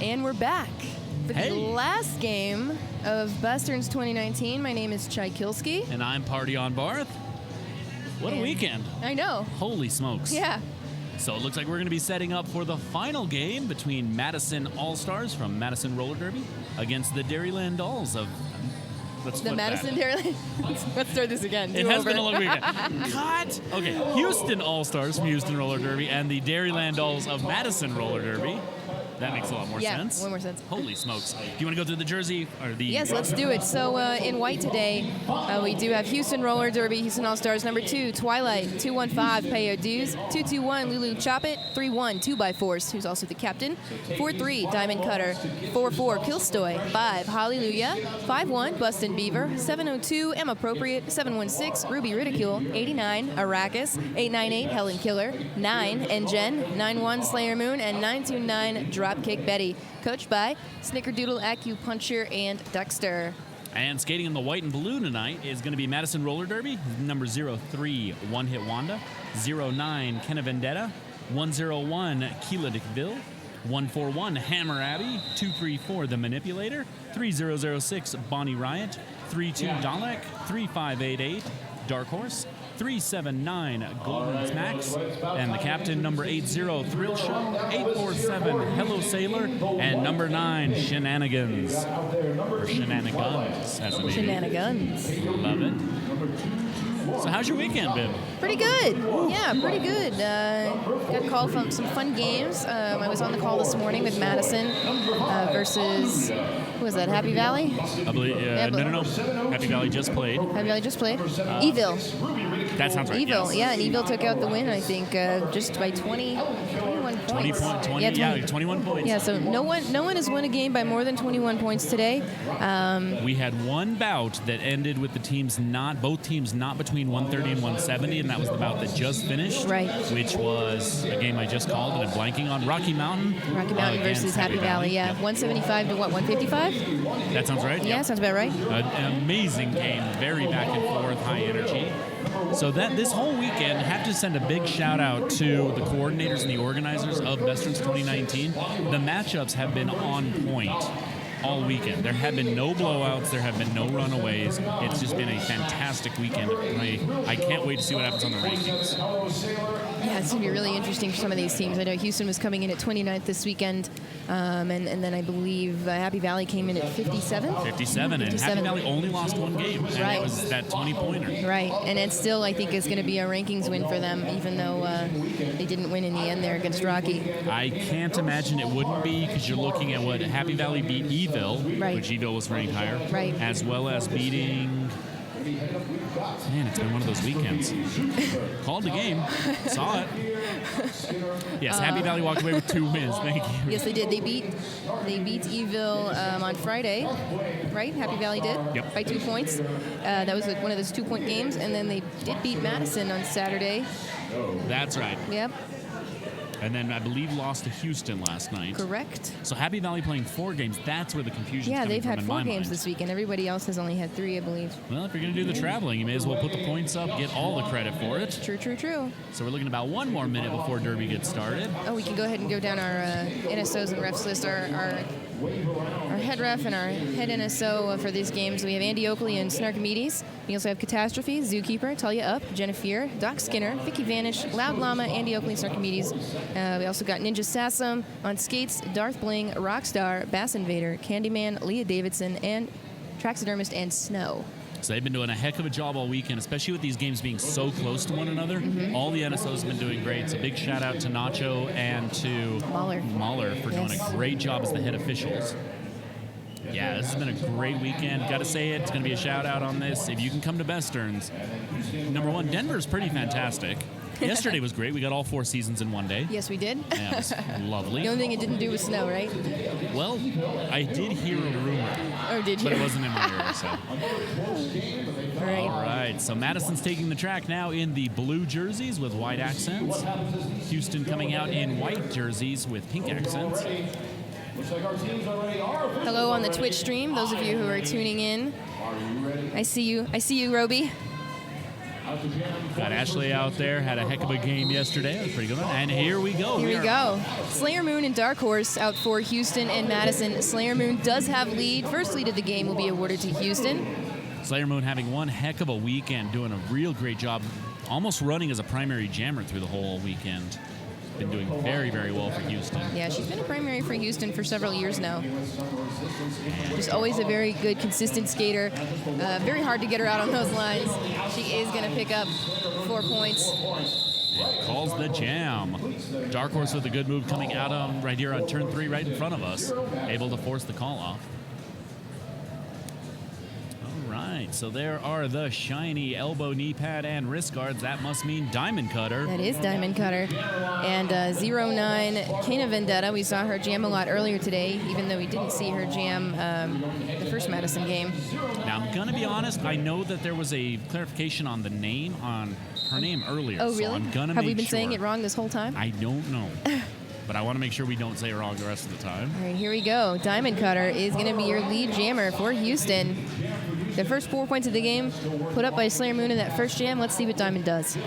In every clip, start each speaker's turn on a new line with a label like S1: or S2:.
S1: And we're back for the last game of Besterns 2019. My name is Chai Kilski.
S2: And I'm Party on Barth. What a weekend.
S1: I know.
S2: Holy smokes.
S1: Yeah.
S2: So it looks like we're going to be setting up for the final game between Madison All-Stars from Madison Roller Derby against the Dairyland Dolls of...
S1: The Madison Dairyland... Let's start this again.
S2: It has been a long weekend. Cut! Okay, Houston All-Stars from Houston Roller Derby and the Dairyland Dolls of Madison Roller Derby. That makes a lot more sense.
S1: Yeah, one more sense.
S2: Holy smokes. Do you want to go through the jersey? Or the?
S1: Yes, let's do it. So in white today, we do have Houston Roller Derby, Houston All-Stars, number 2, Twilight, 215, Pay Your Dues, 221, Lulu Chop It, 31, 2x4, who's also the captain, 43, Diamond Cutter, 44, Killstoy, 5, Hallelujah, 51, Bustin' Beaver, 702, Am Appropriate, 716, Ruby Ridicule, 89, Arrakis, 898, Helen Killer, 9, Jen, 91, Slayer Moon, and 929, Dropkick Betty, coached by Snickerdoodle Acupuncture and Dexter.
S2: And skating in the white and blue tonight is going to be Madison Roller Derby, number 03, One Hit Wanda, 09, Kenna Vendetta, 101, Keela Dickville, 141, Hammer Abbey, 234, The Manipulator, 3006, Bonnie Riot, 32, Dalek, 3588, Dark Horse, 379, Golden Max, and the captain, number 80, Thrill Show, 847, Hello Sailor, and number 9, Shenanigans. Or Shenanigans, as it may be.
S1: Shenanigans.
S2: Love it. So how's your weekend been?
S1: Pretty good. Yeah, pretty good. Got a call from some fun games. I was on the call this morning with Madison versus, who was that, Happy Valley?
S2: I believe, no. Happy Valley just played.
S1: Happy Valley just played? Evil.
S2: That sounds right.
S1: Evil,
S2: yes.
S1: yeah, and Evil took out the win, I think, just by 21 points.
S2: 21 points.
S1: Yeah, so no one has won a game by more than 21 points today.
S2: We had one bout that ended with both teams not between 130 and 170, and that was the bout that just finished.
S1: Right.
S2: Which was a game I just called and I'm blanking on. Rocky Mountain.
S1: Rocky Mountain versus Happy Valley, yeah. 175 to what, 155?
S2: That sounds right.
S1: Yeah, sounds about right.
S2: An amazing game, very back and forth, high energy. So this whole weekend, I have to send a big shout out to the coordinators and the organizers of Besterns 2019. The matchups have been on point all weekend. There have been no blowouts. There have been no runaways. It's just been a fantastic weekend. I can't wait to see what happens on the rankings.
S1: Yeah, it's going to be really interesting for some of these teams. I know Houston was coming in at 29th this weekend, and then I believe Happy Valley came in at 57.
S2: 57, and Happy Valley only lost one game, and
S1: right.
S2: It was that 20-pointer.
S1: Right, and it still, I think, is going to be a rankings win for them, even though they didn't win in the end there against Rocky.
S2: I can't imagine it wouldn't be, because you're looking at what Happy Valley beat Evil,
S1: right.
S2: Which Evil was ranked higher,
S1: right.
S2: As well as beating... Man, it's been one of those weekends. Called the game. Saw it. Yes, Happy Valley walked away with 2 wins. Thank you.
S1: Yes, they did. They beat Evil on Friday, right? Happy Valley did.
S2: Yep.
S1: By 2 points. That was one of those 2-point games. And then they did beat Madison on Saturday.
S2: That's right.
S1: Yep.
S2: And then I believe lost to Houston last night.
S1: Correct.
S2: So Happy Valley playing 4 games, that's where the confusion is coming from.
S1: Yeah, they've had 4 games
S2: mind.
S1: this week, and everybody else has only had 3, I believe.
S2: Well, if you're going to do the traveling, you may as well put the points up, get all the credit for it.
S1: True.
S2: So we're looking about 1 more minute before Derby gets started.
S1: Oh, we can go ahead and go down our NSOs and refs list. Our head ref and our head NSO for these games. We have Andy Oakley and Snarkomedes. We also have Catastrophe, Zookeeper, Talia Up, Jennifer, Doc Skinner, Vicky Vanish, Loud Llama, Andy Oakley, and Snarkomedes. We also got Ninja Sassum on skates, Darth Bling, Rockstar, Bass Invader, Candyman, Leah Davidson, and Taxidermist and Snow.
S2: So they've been doing a heck of a job all weekend, especially with these games being so close to one another. Mm-hmm. All the NSOs have been doing great. So big shout out to Nacho and to Mahler for doing a great job as the head officials. Yeah, this has been a great weekend. Got to say it. It's going to be a shout out on this. If you can come to Besterns, number 1, Denver's pretty fantastic. Yesterday was great. We got all 4 seasons in one day.
S1: Yes, we did.
S2: Yeah, it was lovely.
S1: The only thing it didn't do was snow, right?
S2: Well, I did hear a rumor.
S1: Oh, did you?
S2: But it wasn't in my ear, so.
S1: All
S2: right. So Madison's taking the track now in the blue jerseys with white accents. Houston coming out in white jerseys with pink accents.
S1: Hello on the Twitch stream, those of you who are tuning in. I see you, Roby.
S2: Got Ashley out there. Had a heck of a game yesterday. That was a pretty good one. And here we go.
S1: Here we go. Slayer Moon and Dark Horse out for Houston and Madison. Slayer Moon does have lead. First lead of the game will be awarded to Houston.
S2: Slayer Moon having one heck of a weekend, doing a real great job, almost running as a primary jammer through the whole weekend. Been doing very, very well for Houston.
S1: Yeah, she's been a primary for Houston for several years now. She's always a very good, consistent skater. Very hard to get her out on those lines. She is going to pick up 4 points.
S2: And calls the jam. Dark Horse with a good move coming out right here on turn 3 right in front of us. Able to force the call off. Right, so there are the shiny elbow, knee pad, and wrist guards. That must mean Diamond Cutter.
S1: That is Diamond Cutter. And 09 Kana Vendetta. We saw her jam a lot earlier today, even though we didn't see her jam the first Madison game.
S2: Now, I'm going to be honest. I know that there was a clarification on the name, on her name earlier.
S1: Oh, really?
S2: So I'm going to
S1: Have we been saying it wrong this whole time?
S2: I don't know. But I want to make sure we don't say it wrong the rest of the time.
S1: All right, here we go. Diamond Cutter is going to be your lead jammer for Houston. The first 4 points of the game put up by Slayer Moon in that first jam. Let's see what Diamond does.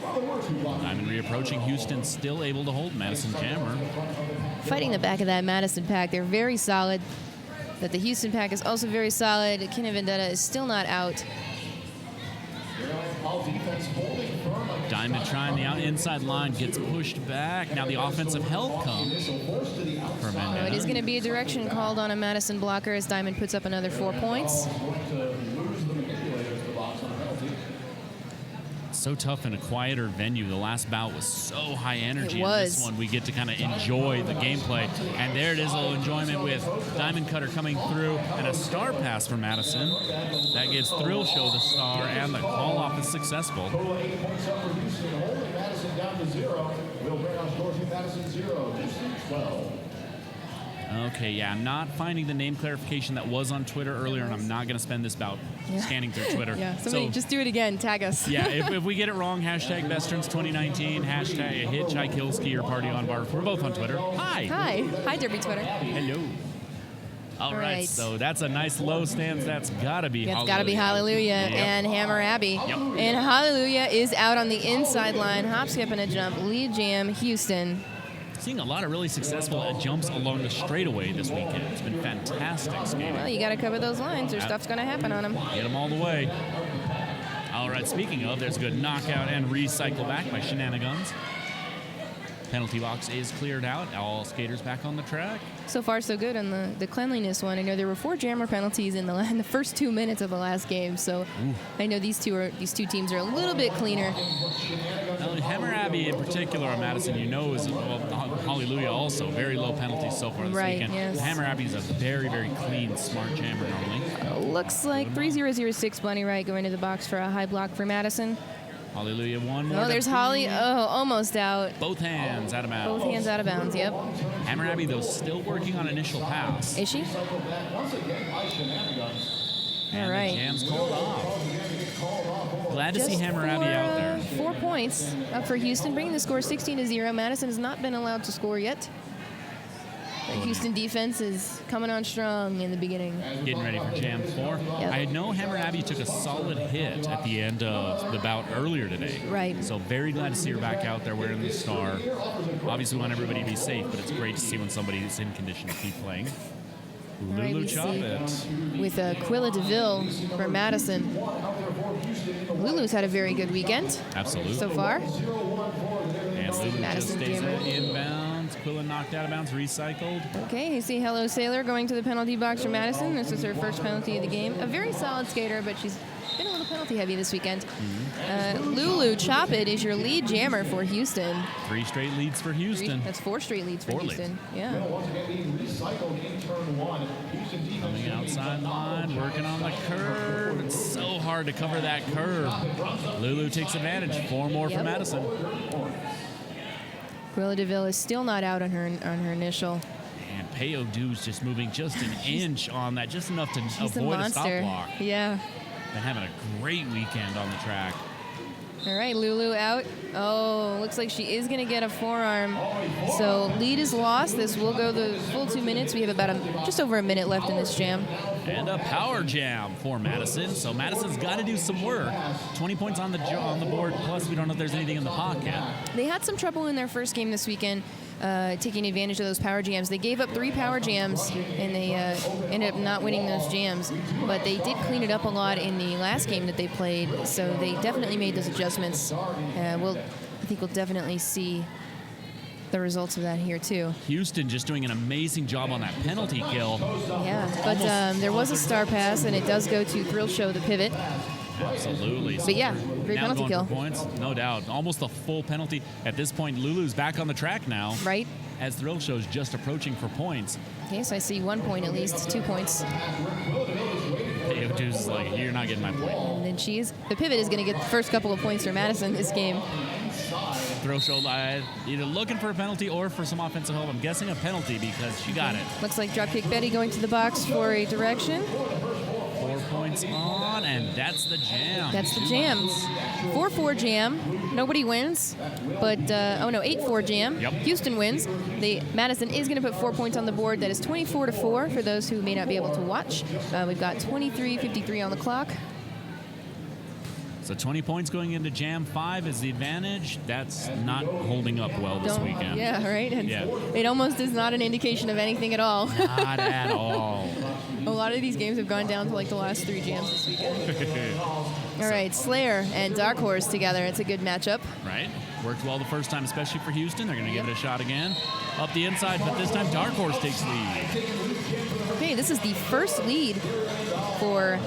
S2: Diamond reapproaching. Houston still able to hold Madison jammer.
S1: Fighting the back of that Madison pack. They're very solid. But the Houston pack is also very solid. Kana Vendetta is still not out.
S2: Diamond trying the inside line, gets pushed back. Now the offensive help comes for Vendetta.
S1: It is going to be a direction called on a Madison blocker as Diamond puts up another 4 points.
S2: So tough in a quieter venue. The last bout was so high energy.
S1: It was.
S2: In this one, we get to kind of enjoy the gameplay. And there it is, a little enjoyment with Diamond Cutter coming through and a star pass for Madison. That gives Thrill Show the star, and the call-off is successful. Okay, yeah, I'm not finding the name clarification that was on Twitter earlier, and I'm not going to spend this bout scanning through Twitter.
S1: Yeah, somebody just do it again. Tag us.
S2: Yeah, if we get it wrong, hashtag Besterns 2019, hashtag Hitchhike Hill Ski or Party on Bar. We're both on Twitter. Hi.
S1: Hi. Hi, Derby Twitter.
S2: Hello. All right, so that's a nice low stance. That's got to be
S1: It's got to be Hallelujah and Hammer Abbey.
S2: Yep.
S1: And Hallelujah is out on the inside line. Hop, skip, and a jump. Lead jam, Houston.
S2: Seeing a lot of really successful jumps along the straightaway this weekend. It's been fantastic skating.
S1: Well, you got to cover those lines or stuff's going to happen on them.
S2: Get them all the way. All right, speaking of, there's a good knockout and recycle back by Shenanigans. Penalty box is cleared out. All skaters back on the track.
S1: So far, so good on the cleanliness one. I know there were 4 jammer penalties in the first 2 minutes of the last game, so I know these two teams are a little bit cleaner.
S2: Well, Hammer Abbey in particular on Madison, is Hallelujah also very low penalties so far this weekend.
S1: Yes.
S2: Hammer Abbey is a very, very clean, smart jammer normally.
S1: Looks like 3006 Bunny Wright going to the box for a high block for Madison.
S2: Hallelujah, one more.
S1: Oh, there's Holly. Oh, almost out.
S2: Both hands out of bounds.
S1: Both hands out of bounds, yep.
S2: Hammer Abbey, though, still working on initial pass.
S1: Is she?
S2: And
S1: all right.
S2: The jam's called off. Glad to see Hammer Abbey out there.
S1: 4 points up for Houston, bringing the score 16-0. Madison has not been allowed to score yet. The Houston defense is coming on strong in the beginning.
S2: Getting ready for Jam 4.
S1: Yep.
S2: I know Hammer Abbey took a solid hit at the end of the bout earlier today.
S1: Right.
S2: So very glad to see her back out there wearing the star. Obviously, we want everybody to be safe, but it's great to see when somebody is in condition to keep playing.
S1: Right,
S2: Lulu Choppet.
S1: With Quilla DeVille for Madison. Lulu's had a very good weekend.
S2: Absolutely.
S1: So far.
S2: And Lulu just stays inbounds. Quilla knocked out of bounds, recycled.
S1: Okay, you see Hello Sailor going to the penalty box for Madison. This is her first penalty of the game. A very solid skater, but she's been a little penalty heavy this weekend. Lulu Choppet is your lead jammer for Houston.
S2: 3 straight leads for Houston.
S1: That's 4 straight leads for Houston. Yeah.
S2: Coming outside line, working on the curve. It's so hard to cover that curve. Lulu takes advantage. 4 more for Madison.
S1: Quilla DeVille is still not out on her initial.
S2: And Peo Du's just moving just an inch on that, just enough to
S1: She's
S2: avoid
S1: a
S2: stop block.
S1: Yeah.
S2: Been having a great weekend on the track.
S1: All right, Lulu out. Oh, looks like she is going to get a forearm. So lead is lost. This will go the full 2 minutes. We have about just over a minute left in this jam.
S2: And a power jam for Madison. So Madison's got to do some work. 20 points on the board. Plus, we don't know if there's anything in the pocket.
S1: They had some trouble in their first game this weekend, taking advantage of those power jams. They gave up 3 power jams, and they ended up not winning those jams. But they did clean it up a lot in the last game that they played, so they definitely made those adjustments. I think we'll definitely see the results of that here, too.
S2: Houston just doing an amazing job on that penalty kill.
S1: Yeah, but there was a star pass, and it does go to Thrill Show, the pivot.
S2: Absolutely.
S1: But yeah, great
S2: now
S1: penalty kill.
S2: For points, no doubt. Almost a full penalty. At this point, Lulu's back on the track now.
S1: Right.
S2: As Thrill Show's just approaching for points.
S1: Okay, so I see 1 point at least, 2 points.
S2: Just like, you're not getting my point.
S1: And then the pivot is going to get the first couple of points for Madison this game.
S2: Thrill Show either looking for a penalty or for some offensive help. I'm guessing a penalty because she got it.
S1: Looks like Dropkick Betty going to the box for a direction.
S2: 4 points on, and that's the jam.
S1: That's the jam. 4-4 jam. Nobody wins, but 8-4 jam.
S2: Yep.
S1: Houston wins. Madison is going to put 4 points on the board. That is 24-4 for those who may not be able to watch. We've got 23:53 on the clock.
S2: So 20 points going into Jam 5 is the advantage. That's not holding up well this weekend.
S1: Yeah, right?
S2: Yeah.
S1: It almost is not an indication of anything at all.
S2: Not at all.
S1: A lot of these games have gone down to like the last 3 jams this weekend. All right, Slayer and Dark Horse together. It's a good matchup.
S2: Right. Worked well the first time, especially for Houston. They're going to give it a shot again. Up the inside, but this time Dark Horse takes lead.
S1: Okay, this is the first lead for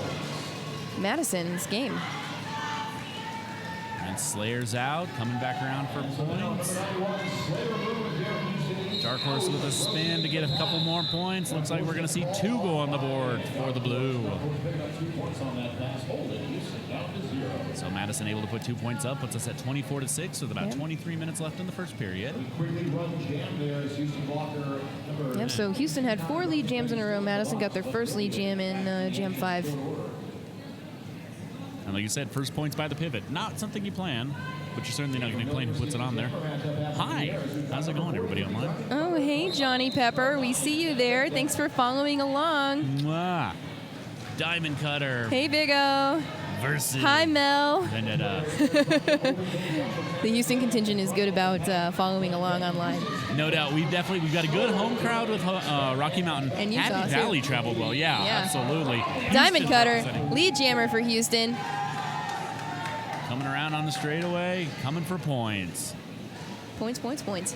S1: Madison's game.
S2: And Slayer's out, coming back around for points. Dark Horse with a spin to get a couple more points. Looks like we're going to see 2 go on the board for the blue. So Madison able to put 2 points up, puts us at 24-6 with about 23 minutes left in the first period.
S1: Yep, so Houston had 4 lead jams in a row. Madison got their first lead jam in Jam 5.
S2: And like you said, first points by the pivot. Not something you plan, but you're certainly not going to complain who puts it on there. Hi, how's it going, everybody online?
S1: Oh, hey, Johnny Pepper. We see you there. Thanks for following along.
S2: Mwah. Diamond Cutter.
S1: Hey, Big O.
S2: Versus.
S1: Hi, Mel.
S2: Vendetta.
S1: The Houston contingent is good about following along online.
S2: No doubt. We've got a good home crowd with Rocky Mountain.
S1: And Utah,
S2: Happy Valley traveled well. Yeah, absolutely.
S1: Diamond
S2: Houston
S1: Cutter,
S2: representing.
S1: lead jammer for Houston.
S2: Coming around on the straightaway, coming for points.
S1: Points.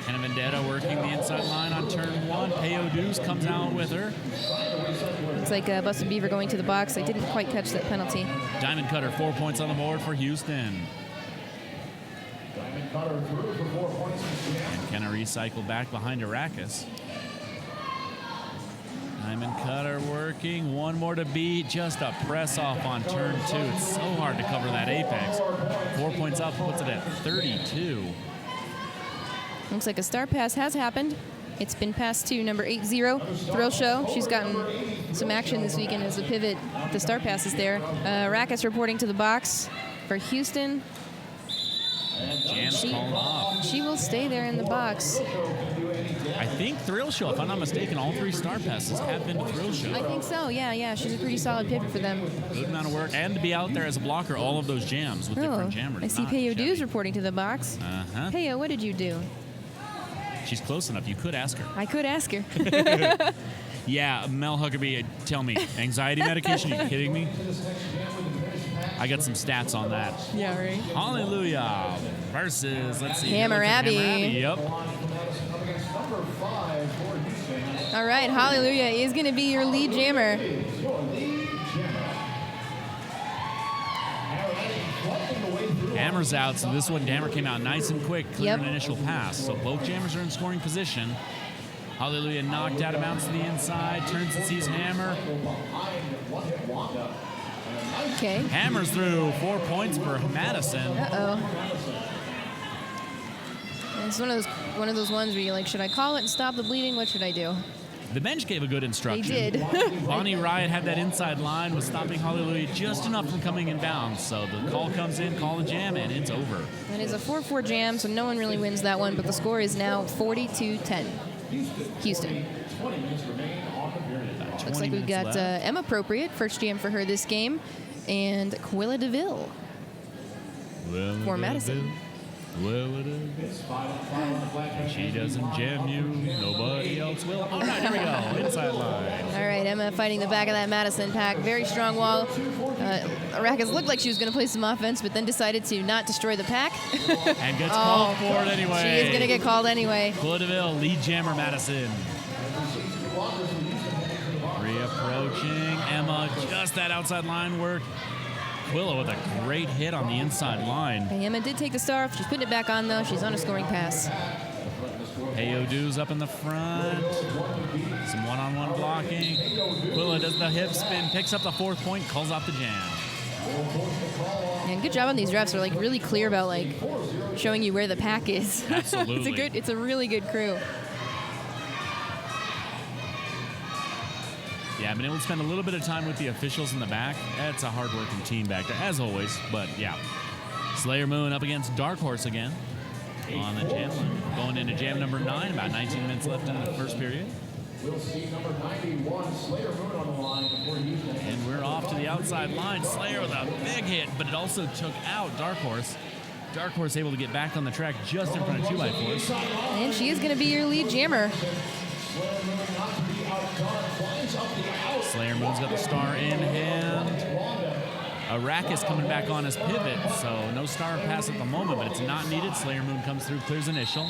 S2: Hannah Vendetta working the inside line on turn 1. Peo Deuce comes out with her.
S1: Looks like Busted Beaver going to the box. I didn't quite catch that penalty.
S2: Diamond Cutter, 4 points on the board for Houston. And Kenna recycle back behind Arrakis. Diamond Cutter working. 1 more to beat. Just a press off on turn 2. It's so hard to cover that apex. 4 points up, puts it at 32.
S1: Looks like a star pass has happened. It's been passed to number 80, Thrill Show. She's gotten some action this weekend as a pivot. The star pass is there. Rackus reporting to the box for Houston.
S2: Jam's called off.
S1: She will stay there in the box.
S2: I think Thrill Show, if I'm not mistaken, all 3 star passes have been to Thrill Show.
S1: I think so, yeah. She's a pretty solid pivot for them.
S2: Good amount of work. And to be out there as a blocker, all of those jams with different jammers.
S1: I see Peo Deuce reporting to the box.
S2: Uh-huh.
S1: Peo, what did you do?
S2: She's close enough. You could ask her.
S1: I could ask her.
S2: Yeah, Mel Huckabee, tell me, anxiety medication? Are you kidding me? I got some stats on that.
S1: Yeah, right.
S2: Hallelujah versus, let's see.
S1: Hammer Abbey.
S2: Yep.
S1: All right, Hallelujah is going to be your lead jammer.
S2: Hammer's out, so this one, Hammer came out nice and quick, clear an initial pass. So both jammers are in scoring position. Hallelujah knocked out, bounce to the inside, turns and sees Hammer.
S1: Okay.
S2: Hammers through 4 points for Madison.
S1: It's one of those ones where you're like, should I call it and stop the bleeding? What should I do?
S2: The bench gave a good instruction.
S1: They did.
S2: Bonnie Riot had that inside line, was stopping Hallelujah just enough from coming in bounds. So the call comes in, call the jam, and it's over.
S1: It is a 4-4 jam, so no one really wins that one, but the score is now 42-10. Houston. Looks like we've got Emma Appropriate, first jam for her this game, and Quilla DeVille for Madison.
S2: She doesn't jam you, nobody else will. All right, here we go, inside line.
S1: All right, Emma fighting the back of that Madison pack. Very strong wall. Arrakis looked like she was going to play some offense, but then decided to not destroy the pack.
S2: And gets called for it anyway.
S1: She is going to get called anyway.
S2: Quilla DeVille, lead jammer Madison. Reapproaching Emma, just that outside line work. Quilla with a great hit on the inside line.
S1: Okay, Emma did take the star. She's putting it back on, though. She's on a scoring pass.
S2: Ayodu's up in the front. Some one-on-one blocking. Quilla does the hip spin, picks up the 4th point, calls off the jam.
S1: And good job on these refs. They're like really clear about like showing you where the pack is.
S2: Absolutely.
S1: It's a really good crew.
S2: Yeah, I've been able to spend a little bit of time with the officials in the back. It's a hard-working team back there, as always. But, yeah. Slayer Moon up against Dark Horse again on the jam line. Going into jam number 9, about 19 minutes left in the first period.
S3: We'll see number 91, Slayer Moon on the line before Houston.
S2: And we're off to the outside line. Slayer with a big hit, but it also took out Dark Horse. Dark Horse able to get back on the track just in front of 2x4s.
S1: And she is going to be your lead jammer.
S2: Slayer Moon's got the star in hand. Arrakis coming back on as pivot, so no star pass at the moment, but it's not needed. Slayer Moon comes through, clears initial.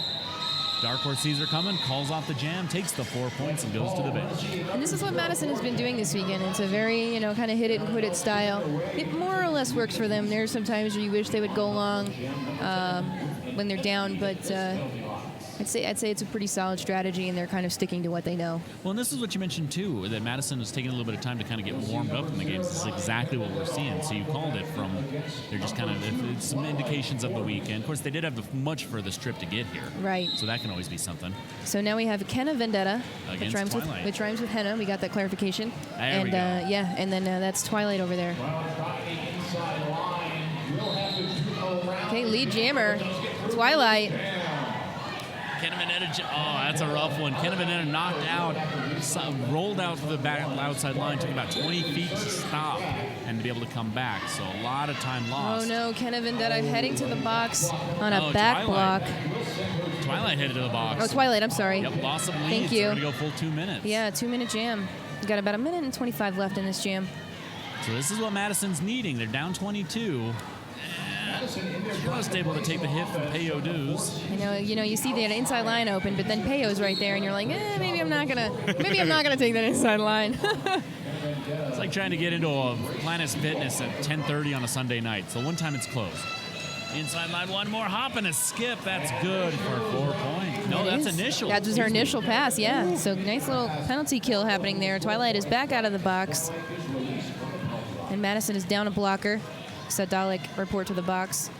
S2: Dark Horse sees her coming, calls off the jam, takes the 4 points, and goes to the bench.
S1: And this is what Madison has been doing this weekend. It's a very, kind of hit it and quit it style. It more or less works for them. There's sometimes where you wish they would go long when they're down, but I'd say it's a pretty solid strategy, and they're kind of sticking to what they know.
S2: Well, and this is what you mentioned, too, that Madison is taking a little bit of time to kind of get warmed up in the games. This is exactly what we're seeing. So you called it from, they're just kind of, it's some indications of the weekend. Of course, they did have a much further trip to get here.
S1: Right.
S2: So that can always be something.
S1: So now we have Kenna Vendetta,
S2: Against Twilight.
S1: which rhymes with henna. We got that clarification.
S2: There we go.
S1: Yeah, and then that's Twilight over there. Okay, lead jammer, Twilight.
S2: Kenna Vendetta, that's a rough one. Kenna Vendetta knocked out, rolled out to the back outside line, took about 20 feet to stop and to be able to come back. So a lot of time lost.
S1: Oh no, Kenna Vendetta heading to the box on a back block.
S2: Twilight headed to the box.
S1: Oh, Twilight, I'm sorry.
S2: Yep, lost some leads.
S1: Thank you.
S2: We're going to go full 2 minutes.
S1: Yeah, 2-minute jam. We got about 1 minute and 25 left in this jam.
S2: So this is what Madison's needing. They're down 22. Just able to take the hit from Payo Dues.
S1: You see the inside line open, but then Payo's right there, and you're like, maybe I'm not gonna take that inside line.
S2: It's like trying to get into a Planet Fitness at 10:30 on a Sunday night. So one time it's closed. Inside line, one more hop and a skip. That's good for 4 points. No, that's initial.
S1: That was her initial pass, yeah. So nice little penalty kill happening there. Twilight is back out of the box, and Madison is down a blocker. Dalek report to the box.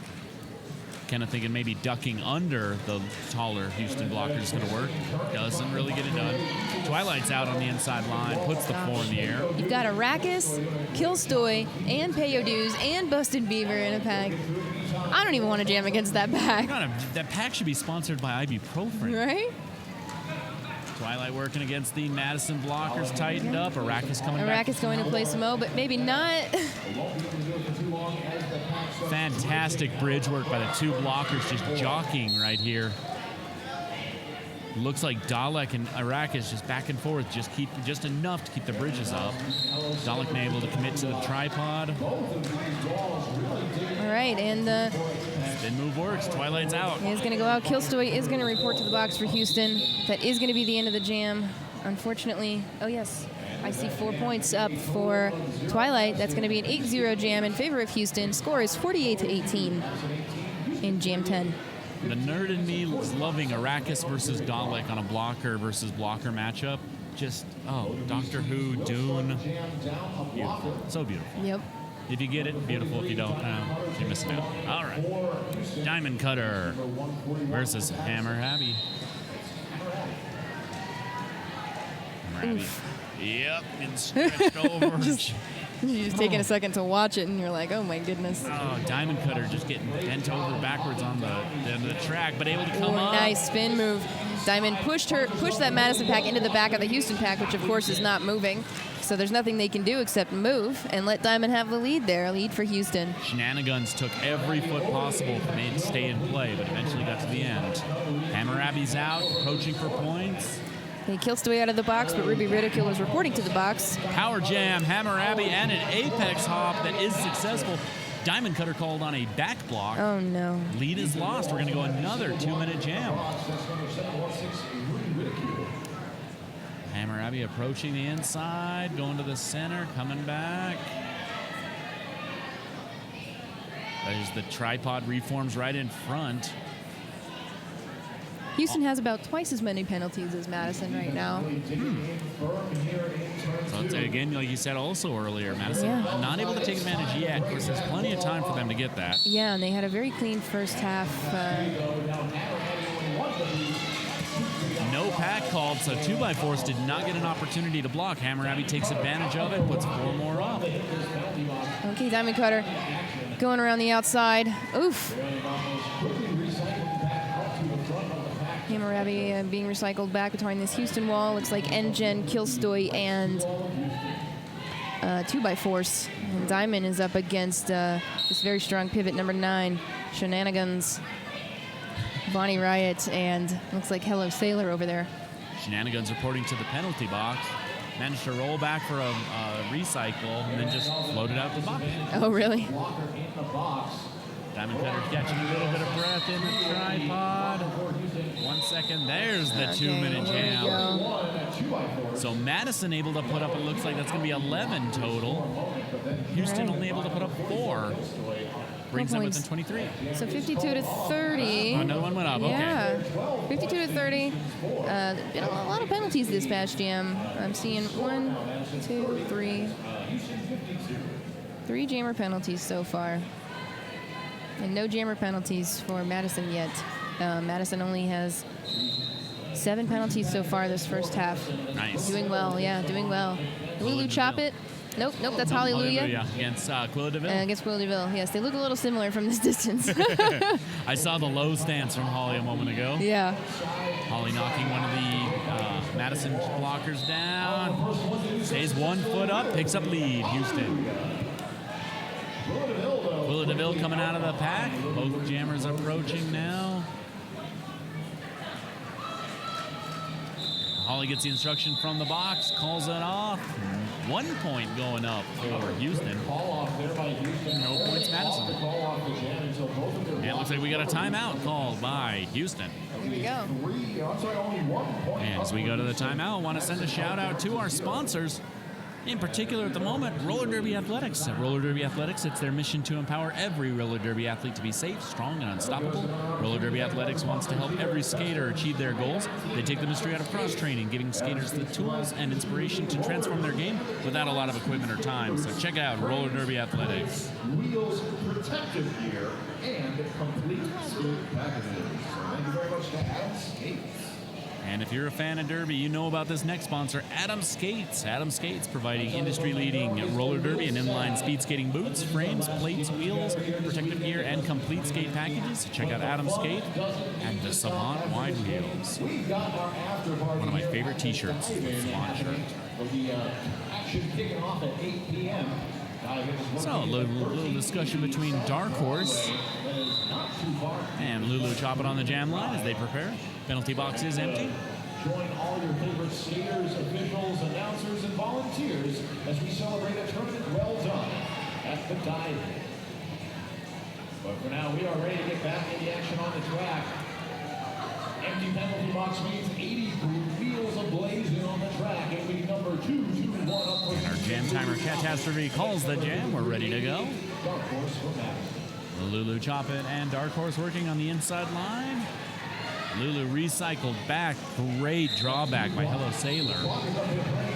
S2: Kind of thinking maybe ducking under the taller Houston blocker is going to work. Doesn't really get it done. Twilight's out on the inside line, puts the 4 in the air.
S1: You've got Arrakis, Killstoy, and Payo Dues, and Busted Beaver in a pack. I don't even want to jam against that pack.
S2: That pack should be sponsored by ibuprofen.
S1: Right?
S2: Twilight working against the Madison blockers, tightened up. Arrakis coming back.
S1: Arrakis going to play some Mo, but maybe not.
S2: Fantastic bridge work by the 2 blockers, just jockeying right here. Looks like Dalek and Arrakis just back and forth, just enough to keep the bridges up. Dalek able to commit to the tripod.
S1: All right, and the
S2: spin move works. Twilight's out.
S1: He's going to go out. Killstoy is going to report to the box for Houston. That is going to be the end of the jam. Unfortunately, oh yes, I see 4 points up for Twilight. That's going to be an 8-0 jam in favor of Houston. Score is 48-18 in jam 10.
S2: The nerd in me is loving Arrakis versus Dalek on a blocker versus blocker matchup. Just, Doctor Who, Dune. Beautiful. So beautiful.
S1: Yep.
S2: If you get it, beautiful. If you don't, you're missing out. All right. Diamond Cutter versus Hammer Happy. Hammurabi. Yep, and stretched over.
S1: You're just taking a second to watch it, and you're like, oh my goodness.
S2: Oh, Diamond Cutter just getting bent over backwards on the track, but able to come up.
S1: Nice spin move. Diamond pushed that Madison pack into the back of the Houston pack, which of course is not moving. So there's nothing they can do except move and let Diamond have the lead there. Lead for Houston.
S2: Shenanigans took every foot possible for me to stay in play, but eventually got to the end. Hammurabi's out, approaching for points.
S1: He kills the way out of the box, but Ruby Ridicule is reporting to the box.
S2: Power jam, Hammurabi, and an apex hop that is successful. Diamond Cutter called on a back block.
S1: Oh, no.
S2: Lead is lost. We're going to go another 2-minute jam. Hammurabi approaching the inside, going to the center, coming back. There's the tripod reforms right in front.
S1: Houston has about twice as many penalties as Madison right now.
S2: So it's, again, like you said also earlier, Madison not able to take advantage yet. Of course, there's plenty of time for them to get that.
S1: Yeah, and they had a very clean first half.
S2: No pack called, so 2x4s did not get an opportunity to block. Hammurabi takes advantage of it, puts 4 more up.
S1: Okay, Diamond Cutter going around the outside. Oof. Hammurabi being recycled back behind this Houston wall. Looks like N-Gen, Killstoy, and 2x4s. And Diamond is up against this very strong pivot, number 9, Shenanigans, Bonnie Riot, and looks like Hello Sailor over there.
S2: Shenanigans reporting to the penalty box. Managed to roll back for a recycle and then just floated out the box.
S1: Oh, really?
S2: Diamond Cutter catching a little bit of breath in the tripod. 1 second. There's the 2-minute jam. So Madison able to put up, it looks like that's going to be 11 total. Houston only able to put up 4. Brings them within 23.
S1: So 52 to 30.
S2: Oh, another one went up.
S1: Yeah.
S2: Okay.
S1: 52 to 30. Been a lot of penalties this past jam. I'm seeing 1, 2, 3. 3 jammer penalties so far. And no jammer penalties for Madison yet. Madison only has 7 penalties so far this first half.
S2: Nice.
S1: Doing well, yeah, doing well. Lulu Chop It. Nope, that's Hallelujah.
S2: Against Quilla DeVille.
S1: Against Quilla DeVille, yes. They look a little similar from this distance.
S2: I saw the low stance from Holly a moment ago.
S1: Yeah.
S2: Holly knocking one of the Madison blockers down. Stays 1 foot up, picks up lead, Houston. Quilla DeVille coming out of the pack. Both jammers approaching now. Holly gets the instruction from the box, calls it off. 1 point going up for Houston. No points, Madison. And it looks like we got a timeout called by Houston.
S1: Here we go.
S2: And as we go to the timeout, I want to send a shout out to our sponsors. In particular, at the moment, Roller Derby Athletics. At Roller Derby Athletics, it's their mission to empower every roller derby athlete to be safe, strong, and unstoppable. Roller Derby Athletics wants to help every skater achieve their goals. They take the mystery out of cross-training, giving skaters the tools and inspiration to transform their game without a lot of equipment or time. So check out Roller Derby Athletics.
S3: Wheels, protective gear, and complete skate packages. Thank you very much to Adam Skates.
S2: And if you're a fan of Derby, you know about this next sponsor, Adam Skates. Adam Skates providing industry-leading roller derby and inline speed skating boots, frames, plates, wheels, protective gear, and complete skate packages. Check out Adam Skate and the Savant Wide Wheels. One of my favorite T-shirts, the Savant shirt.
S3: Action kicking off at 8 p.m.
S2: So a little discussion between Dark Horse and Lulu Chop It on the jam line as they prepare. Penalty box is empty.
S3: Join all your favorite skaters, officials, announcers, and volunteers as we celebrate a tournament well done at the dive. But for now, we are ready to get back in the action on the track. Empty penalty box means 80 wheels ablazing on the track. It'll be number 221 up for
S2: Our jam timer catastrophe calls the jam. We're ready to go.
S3: Dark Horse for Madison.
S2: Lulu Chop It and Dark Horse working on the inside line. Lulu recycled back. Great drawback by Hello Sailor.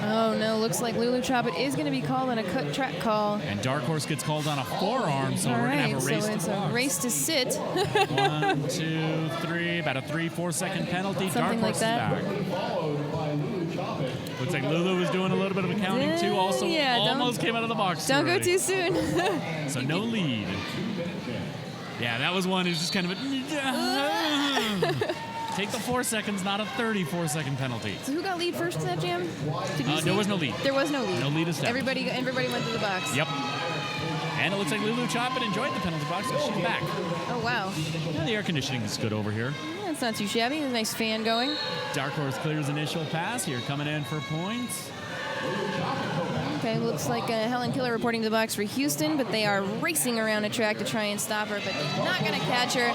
S1: Oh, no. Looks like Lulu Chop It is going to be called on a cut track call.
S2: And Dark Horse gets called on a forearm, so
S1: All
S2: we're going to
S1: right,
S2: have a race
S1: so
S2: to
S1: it's
S2: box.
S1: a race to sit.
S2: 1, 2, 3, about a 3-4 second penalty.
S1: Something
S2: Dark Horse
S1: like that.
S2: is back.
S3: Followed by Lulu Chop It.
S2: Looks like Lulu was doing a little bit of accounting too. Also,
S1: Yeah,
S2: almost came out of the box.
S1: Don't go
S2: early.
S1: too soon.
S2: So no lead. Yeah, that was one who's just kind of a... Take the 4 seconds, not a 34-second penalty.
S1: So who got lead first in that jam? Did you see?
S2: There was no lead.
S1: There was no lead.
S2: No lead established.
S1: Everybody went to the box.
S2: Yep. And it looks like Lulu Choppin enjoyed the penalty box, so she's back.
S1: Oh, wow.
S2: Now the air conditioning is good over here.
S1: Yeah, it's not too shabby. There's a nice fan going.
S2: Dark Horse clears initial pass here, coming in for points.
S1: Okay, looks like Helen Killer reporting to the box for Houston, but they are racing around a track to try and stop her, but they're not going to catch her.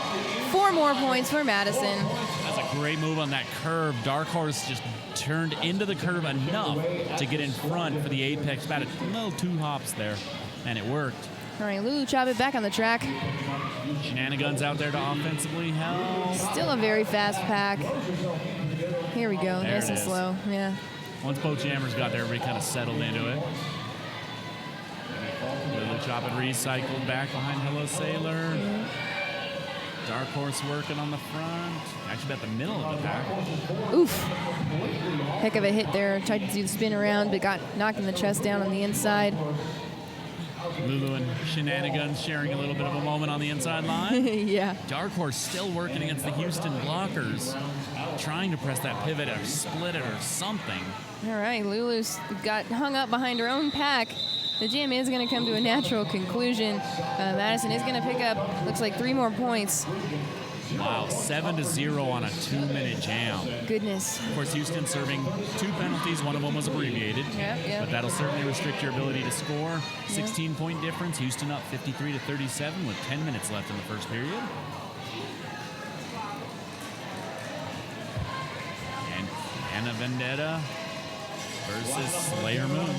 S1: 4 more points for Madison.
S2: That's a great move on that curve. Dark Horse just turned into the curve enough to get in front for the apex. About a little 2 hops there, and it worked.
S1: All right, Lulu Chavez back on the track.
S2: Shenanigans out there to offensively help.
S1: Still a very fast pack. Here we go,
S2: There
S1: nice
S2: it
S1: and
S2: is.
S1: slow. Yeah.
S2: Once Bo Jammers got there, everybody kind of settled into it. Lulu Choppin recycled back behind Hello Sailor. Dark Horse working on the front. Actually, about the middle of the pack.
S1: Oof. Heck of a hit there. Tried to do the spin around, but got knocked in the chest down on the inside.
S2: Lulu and Shenanigans sharing a little bit of a moment on the inside line.
S1: Yeah.
S2: Dark Horse still working against the Houston blockers, trying to press that pivot or split it or something.
S1: All right, Lulu's got hung up behind her own pack. The jam is going to come to a natural conclusion. Madison is going to pick up, looks like 3 more points.
S2: Wow, 7-0 on a 2-minute jam.
S1: Goodness.
S2: Of course, Houston serving 2 penalties. One of them was abbreviated.
S1: Yeah.
S2: But that'll certainly restrict your ability to score. 16-point difference. Houston up 53-37 with 10 minutes left in the first period. And Anna Vendetta versus Slayer Moon.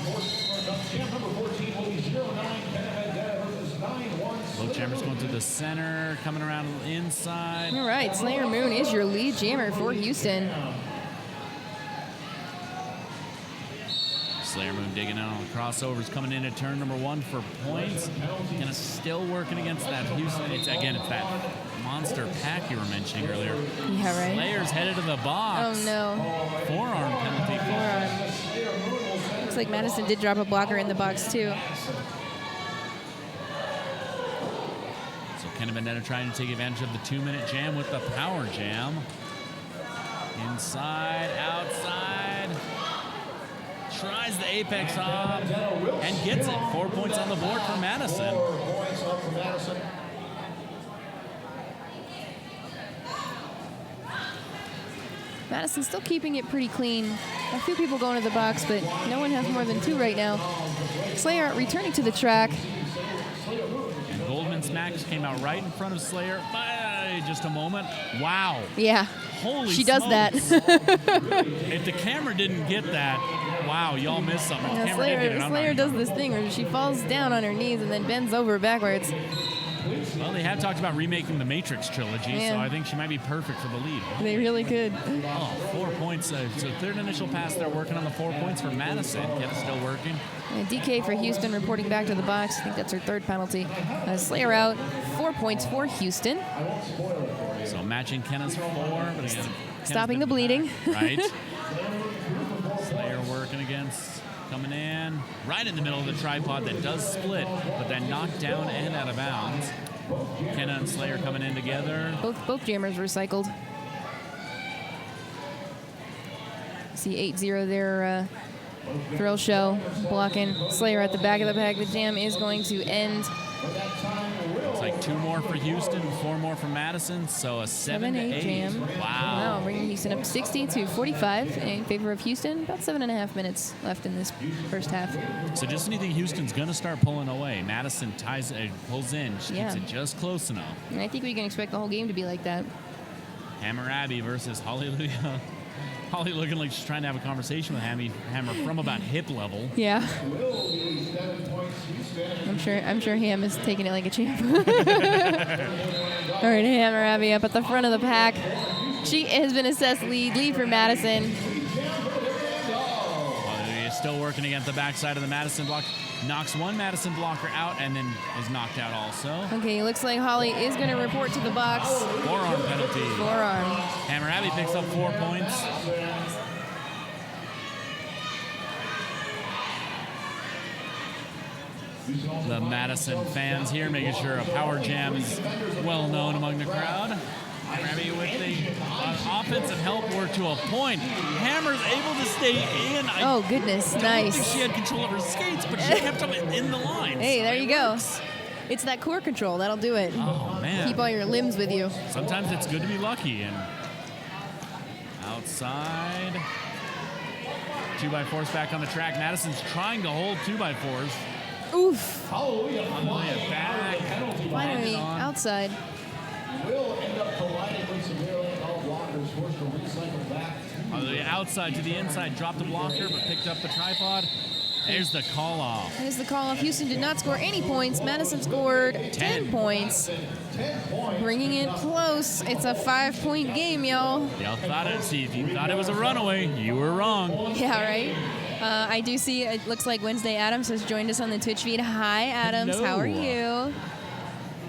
S2: Low Jammers going through the center, coming around inside.
S1: All right, Slayer Moon is your lead jammer for Houston.
S2: Slayer Moon digging out on the crossovers, coming in at turn number 1 for points. And it's still working against that Houston. It's that monster pack you were mentioning earlier.
S1: Yeah, right.
S2: Slayer's headed to the box.
S1: Oh, no.
S2: Forearm penalty.
S1: Forearm. Looks like Madison did drop a blocker in the box, too.
S2: So Kenna Vendetta trying to take advantage of the 2-minute jam with the power jam. Inside, outside. Tries the apex off and gets it. 4 points on the board for Madison.
S3: 4 points up for Madison.
S1: Madison's still keeping it pretty clean. A few people going to the box, but no one has more than 2 right now. Slayer returning to the track.
S2: And Goldman Smacks came out right in front of Slayer by just a moment. Wow.
S1: Yeah.
S2: Holy
S1: She does that.
S2: If the camera didn't get that, wow, y'all missed something. If the camera did get it, I'm
S1: Slayer
S2: not
S1: does this thing where she falls down on her knees and then bends over backwards.
S2: Well, they have talked about remaking the Matrix trilogy, so
S1: Man.
S2: I think she might be perfect for the lead.
S1: They really could.
S2: Oh, 4 points. So third initial pass, they're working on the 4 points for Madison. Kevin's still working.
S1: DK for Houston reporting back to the box. I think that's her 3rd penalty. Slayer out. 4 points for Houston.
S2: So matching Kenna's 4, but again,
S1: Stopping the bleeding.
S2: Right. Slayer working against, coming in, right in the middle of the tripod that does split, but then knocked down and out of bounds. Kenna and Slayer coming in together.
S1: Both jammers recycled. See 8-0 there. Thrill Show blocking Slayer at the back of the pack. The jam is going to end.
S2: It's like 2 more for Houston, 4 more for Madison, so a 7-8
S1: jam.
S2: Wow.
S1: Bringing Houston up 60-45 in favor of Houston. About 7.5 minutes left in this first half.
S2: So just anything Houston's going to start pulling away. Madison pulls in, she
S1: Yeah.
S2: keeps it just close enough.
S1: And I think we can expect the whole game to be like that.
S2: Hammer Abbey versus Hallelujah. Holly looking like she's trying to have a conversation with Hammer from about hip level.
S1: Yeah. I'm sure Ham is taking it like a champ. All right, Hammer Abbey up at the front of the pack. She has been assessed lead for Madison.
S2: Hallelujah still working against the backside of the Madison block. Knocks one Madison blocker out and then is knocked out also.
S1: Okay, looks like Holly is going to report to the box.
S2: Forearm penalty.
S1: Forearm.
S2: Hammer Abbey picks up 4 points. The Madison fans here making sure a power jam is well known among the crowd. Grammy with the offensive help work to a point. Hammer's able to stay in.
S1: Oh, goodness.
S2: I don't
S1: Nice.
S2: think she had control of her skates, but she kept them in the line.
S1: Hey,
S2: so
S1: there
S2: it
S1: you go.
S2: works.
S1: It's that core control. That'll do it.
S2: Oh, man.
S1: Keep all your limbs with you.
S2: Sometimes it's good to be lucky. And outside. 2x4s back on the track. Madison's trying to hold 2x4s.
S1: Oof.
S3: Hallelujah.
S2: On the back.
S1: Finally, outside.
S3: Will end up colliding with severely all blockers, forced to recycle back.
S2: On the outside to the inside, dropped the blocker, but picked up the tripod. There's the call off.
S1: That is the call off. Houston did not score any points. Madison scored 10 points, bringing it close. It's a 5-point game, y'all.
S2: Y'all thought it. See, if you thought it was a runaway, you were wrong.
S1: Yeah, right? I do see, it looks like Wednesday Adams has joined us on the Twitch feed. Hi, Adams.
S2: Hello.
S1: How are you?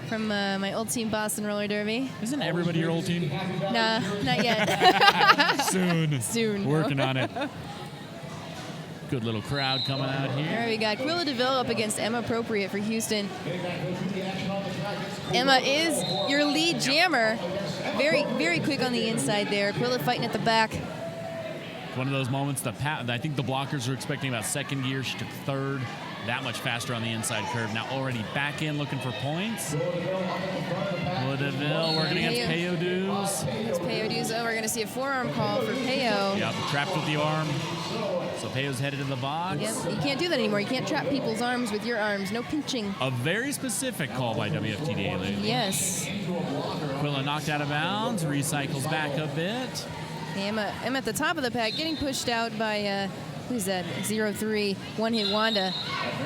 S1: From my old team, Boston Roller Derby.
S2: Isn't everybody your old team?
S1: Nah, not yet.
S2: Soon.
S1: Soon.
S2: Working on it. Good little crowd coming out
S1: All
S2: here.
S1: right, we got Quilla DeVille up against Emma Appropriate for Houston. Emma is your lead jammer. Very, very quick on the inside there. Quilla fighting at the back.
S2: One of those moments that I think the blockers were expecting about second gear. She took third. That much faster on the inside curve. Now already back in looking for points. DeVille working against Payo Duz.
S1: It's Payo Duz. Oh, we're going to see a forearm call for Payo.
S2: Yep, trapped with the arm. So Payo's headed to the box.
S1: Yep, you can't do that anymore. You can't trap people's arms with your arms. No pinching.
S2: A very specific call by WFTDA lately.
S1: Yes.
S2: Quilla knocked out of bounds, recycles back a bit.
S1: Emma at the top of the pack, getting pushed out by, who's that? 0-3, one-hit Wanda.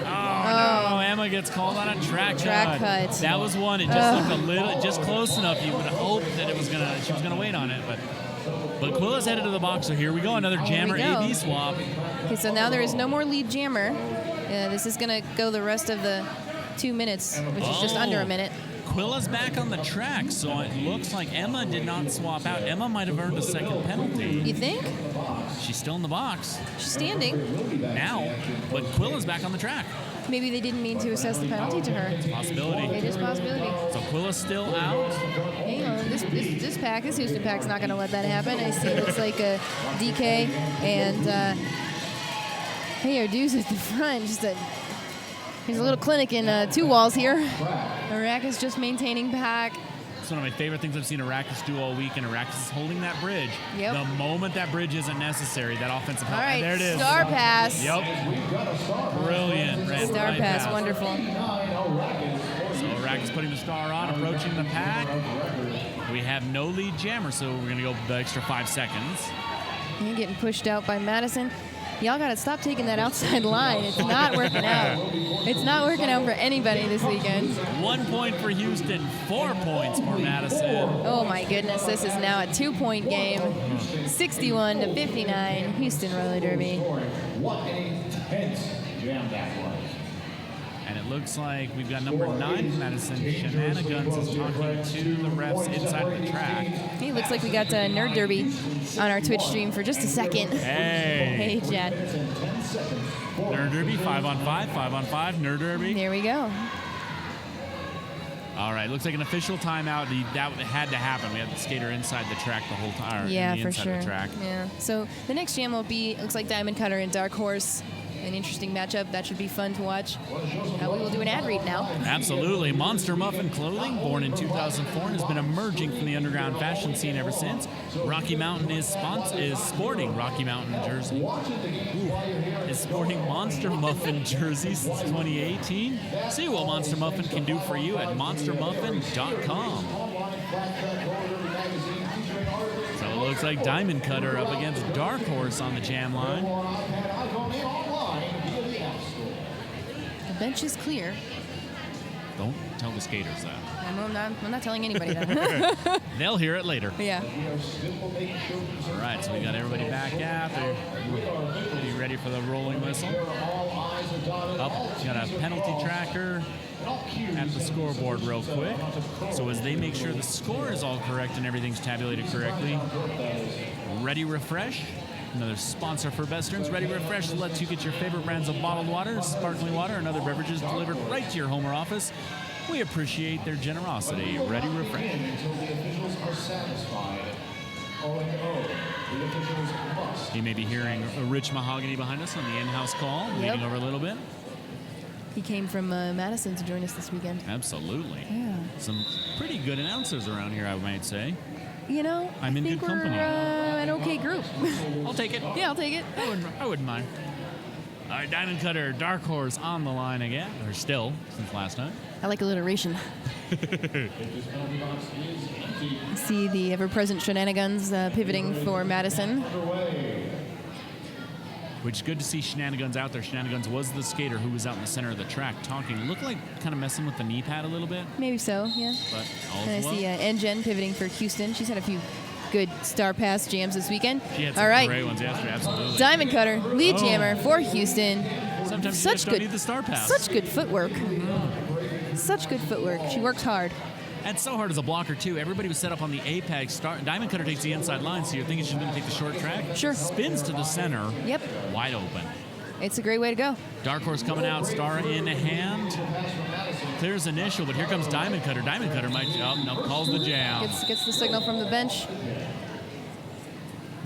S2: Oh, no, Emma gets called on a track cut. That was one. It just looked a little, just close enough. You would hope that she was gonna wait on it, but Quilla's headed to the box. So here we go, another jammer AB swap.
S1: Okay, so now there is no more lead jammer. This is gonna go the rest of the 2 minutes, which is just under a minute.
S2: Quilla's back on the track, so it looks like Emma did not swap out. Emma might have earned a second penalty.
S1: You think?
S2: She's still in the box
S1: She's standing.
S2: now, but Quilla's back on the track.
S1: Maybe they didn't mean to assess the penalty to her.
S2: Possibility.
S1: It is a possibility.
S2: So Quilla's still out.
S1: Hang on, this Houston pack's not going to let that happen. I see it looks like a DK and Payo Duz at the front. Here's a little clinic in two walls here. Iraq is just maintaining pack.
S2: It's one of my favorite things I've seen Arrakis do all week, and Arrakis is holding that bridge.
S1: Yep.
S2: The moment that bridge isn't necessary, that offensive help.
S1: All right,
S2: There it is.
S1: star pass.
S2: Yep. Brilliant.
S1: Star pass, wonderful.
S2: So Arrakis putting the star on, approaching the pack. We have no lead jammer, so we're going to go the extra 5 seconds.
S1: You're getting pushed out by Madison. Y'all got to stop taking that outside line. It's not working out. It's not working out for anybody this weekend.
S2: 1 point for Houston, 4 points for Madison.
S1: Oh my goodness, this is now a 2-point game. 61-59, Houston Roller Derby.
S3: What an intense jam that was.
S2: And it looks like we've got number 9, Madison Shenanigans, is talking to the refs inside of the track.
S1: Hey, looks like we got Nerd Derby on our Twitch stream for just a second.
S2: Hey.
S1: Hey, Chad.
S2: Nerd Derby, 5-on-5, 5-on-5, Nerd Derby.
S1: There we go.
S2: All right, looks like an official timeout. That had to happen. We had the skater inside the track the whole time.
S1: Yeah,
S2: the
S1: for
S2: inside
S1: sure.
S2: Of the track.
S1: Yeah. So the next jam will be, looks like Diamond Cutter and Dark Horse. An interesting matchup. That should be fun to watch. We will do an ad read now.
S2: Absolutely. Monster Muffin Clothing, born in 2004, and has been emerging from the underground fashion scene ever since. Rocky Mountain is sporting Rocky Mountain jersey. Is sporting Monster Muffin jersey since 2018. See what Monster Muffin can do for you at monstermuffin.com. So it looks like Diamond Cutter up against Dark Horse on the jam line.
S1: The bench is clear.
S2: Don't tell the skaters that.
S1: I'm not telling anybody that.
S2: They'll hear it later.
S1: Yeah.
S2: All right, so we got everybody back out. They're getting ready for the rolling whistle. Up, got a penalty tracker at the scoreboard real quick. So as they make sure the score is all correct and everything's tabulated correctly, ready refresh. Another sponsor for Besterns. Ready Refresh lets you get your favorite brands of bottled water, sparkling water, and other beverages delivered right to your home or office. We appreciate their generosity. Ready Refresh.
S3: Until the officials are satisfied. O&O. The officials must.
S2: You may be hearing a Rich Mahogany behind us on the in-house call, leading over a little bit.
S1: He came from Madison to join us this weekend.
S2: Absolutely.
S1: Yeah.
S2: Some pretty good announcers around here, I might say.
S1: You know,
S2: I'm in
S1: I think
S2: good company.
S1: we're an okay group.
S2: I'll take it.
S1: Yeah, I'll take it.
S2: I wouldn't mind. All right, Diamond Cutter, Dark Horse on the line again, or still, since last night.
S1: I like alliteration. See the ever-present shenanigans pivoting for Madison.
S2: Which good to see Shenanigans out there. Shenanigans was the skater who was out in the center of the track talking. Looked like kind of messing with the knee pad a little bit.
S1: Maybe so, yeah.
S2: But all
S1: And I
S2: is well.
S1: see N-Gen pivoting for Houston. She's had a few good Star Pass jams this weekend.
S2: She had some
S1: All right.
S2: great ones yesterday, absolutely.
S1: Diamond Cutter, lead jammer for Houston.
S2: Sometimes you
S1: Such
S2: just don't
S1: good,
S2: need the star pass.
S1: Such good footwork. Such good footwork. She works hard.
S2: And so hard as a blocker, too. Everybody was set up on the apex. Diamond Cutter takes the inside line, so you're thinking she's going to take the short track.
S1: Sure.
S2: Spins to the center.
S1: Yep.
S2: Wide open.
S1: It's a great way to go.
S2: Dark Horse coming out, Star in hand. Clears initial, but here comes Diamond Cutter. Diamond Cutter might, calls the jam.
S1: Gets the signal from the bench.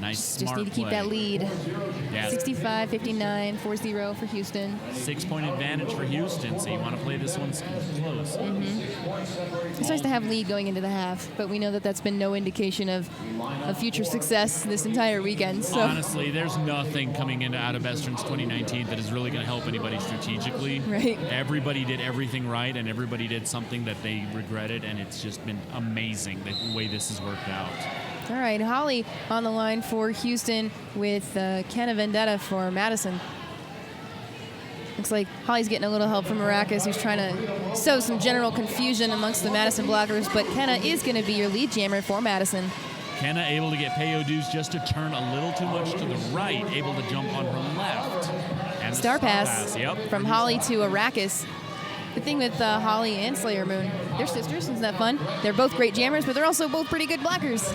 S2: Nice,
S1: Just
S2: smart
S1: need to keep
S2: play.
S1: that lead.
S2: Yeah.
S1: 65, 59, 4-0 for Houston.
S2: 6-point advantage for Houston, so you want to play this one close.
S1: It's nice to have lead going into the half, but we know that that's been no indication of future success this entire weekend. So
S2: Honestly, there's nothing coming out of Besterns 2019 that is really going to help anybody strategically.
S1: Right.
S2: Everybody did everything right, and everybody did something that they regretted, and it's just been amazing the way this has worked out.
S1: all right, Holly on the line for Houston with Kenna Vendetta for Madison. Looks like Holly's getting a little help from Maracas, who's trying to sow some general confusion amongst the Madison blockers, but Kenna is going to be your lead jammer for Madison.
S2: Kenna able to get Payo Deuce just to turn a little too much to the right, able to jump on her left. And the
S1: Star pass
S2: Yep.
S1: from Holly to Arrakis. The thing with Holly and Slayer Moon, they're sisters. Isn't that fun? They're both great jammers, but they're also both pretty good blockers.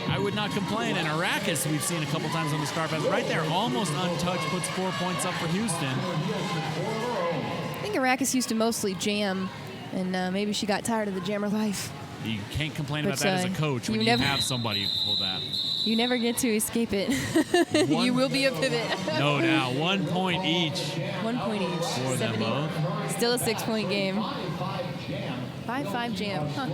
S2: I would not complain. And Arrakis, we've seen a couple times on the Star Pass. Right there, almost untouched, puts 4 points up for Houston.
S1: I think Arrakis used to mostly jam, and maybe she got tired of the jammer life.
S2: You can't complain
S1: But,
S2: about that as a coach when
S1: you
S2: you
S1: never-
S2: have somebody who can pull that.
S1: You never get to escape it. You will be a pivot.
S2: No doubt. 1 point each
S1: 1 point each.
S2: for them
S1: 70.
S2: both.
S1: Still a 6-point game. 5-5 jam. Huh.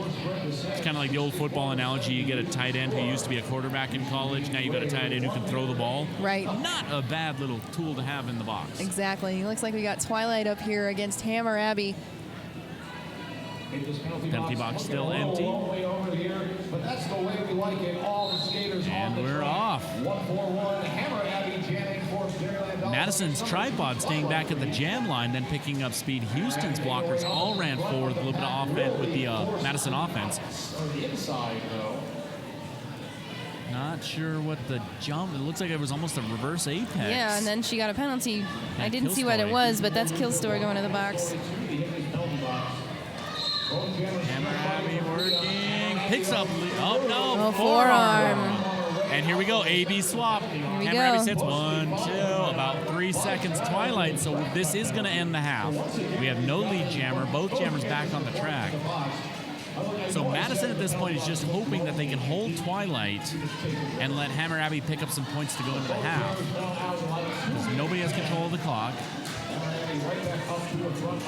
S2: It's kind of like the old football analogy. You get a tight end who used to be a quarterback in college. Now you got a tight end who can throw the ball.
S1: Right.
S2: Not a bad little tool to have in the box.
S1: Exactly. Looks like we got Twilight up here against Hammer Abbey.
S2: Penalty box still empty.
S3: But that's the way we like it. All the skaters
S2: And we're off.
S3: 1-4-1. Hammer Abbey jamming for Maryland.
S2: Madison's tripod staying back at the jam line, then picking up speed. Houston's blockers all ran forward with a little bit of offense with the Madison offense.
S3: On the inside, though.
S2: Not sure what the jump. It looks like it was almost a reverse apex.
S1: Yeah, and then she got a penalty. I didn't
S2: Kill
S1: see what it
S2: Story.
S1: was, but that's Kill Story going to the box.
S2: Hammer Abbey working. Picks up. Oh, no.
S1: Oh, forearm.
S2: And here we go. A-B swap.
S1: we
S2: Hammer
S1: go.
S2: Abbey sits 1, 2, about 3 seconds Twilight. So this is going to end the half. We have no lead jammer. Both jammers back on the track. So Madison at this point is just hoping that they can hold Twilight and let Hammer Abbey pick up some points to go into the half. Because nobody has control of the clock.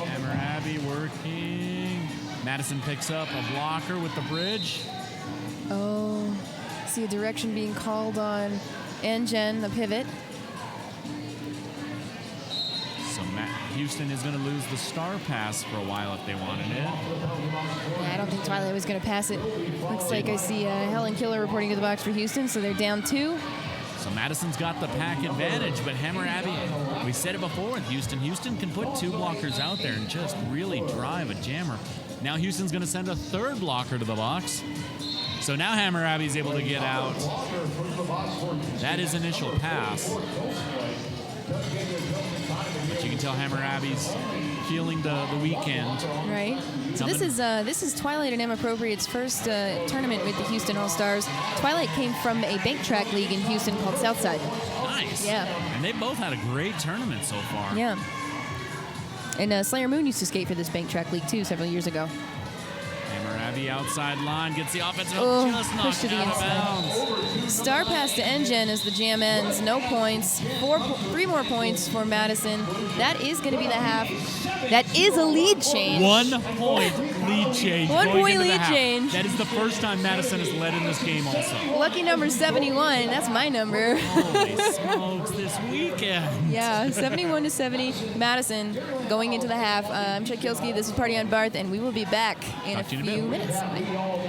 S2: Hammer Abbey working. Madison picks up a blocker with the bridge.
S1: Oh, see a direction being called on N-Gen, the pivot.
S2: So Houston is going to lose the star pass for a while if they wanted it.
S1: Yeah, I don't think Twilight was going to pass it. Looks like I see Helen Killer reporting to the box for Houston, so they're down 2.
S2: So Madison's got the pack advantage, but Hammer Abbey, we said it before with Houston. Houston can put 2 blockers out there and just really drive a jammer. Now Houston's going to send a 3rd blocker to the box. So now Hammer Abbey's able to get out. That is initial pass. But you can tell Hammer Abbey's feeling the weekend.
S1: Right. So this is Twilight and Emma Appropriate's first tournament with the Houston All-Stars. Twilight came from a bank track league in Houston called Southside.
S2: Nice.
S1: Yeah.
S2: And they both had a great tournament so far.
S1: Yeah. And Slayer Moon used to skate for this bank track league too several years ago.
S2: Hammer Abbey outside line gets the offensive
S1: Oh,
S2: just
S1: push
S2: knocked
S1: to the
S2: out of
S1: inside.
S2: bounds.
S1: Star pass to Engen as the jam ends. No points. 3 more points for Madison. That is going to be the half. That is a lead change.
S2: 1 point lead change.
S1: 1
S2: going
S1: point
S2: into the
S1: lead
S2: half.
S1: change.
S2: That is the first time Madison has led in this game also.
S1: Lucky number 71. That's my number.
S2: Holy smokes, this weekend.
S1: Yeah, 71 to 70. Madison going into the half. I'm Shakilsky. This is Party on Barth, and we will be back in a
S2: Talk to you
S1: few
S2: in a bit.
S1: minutes. Bye.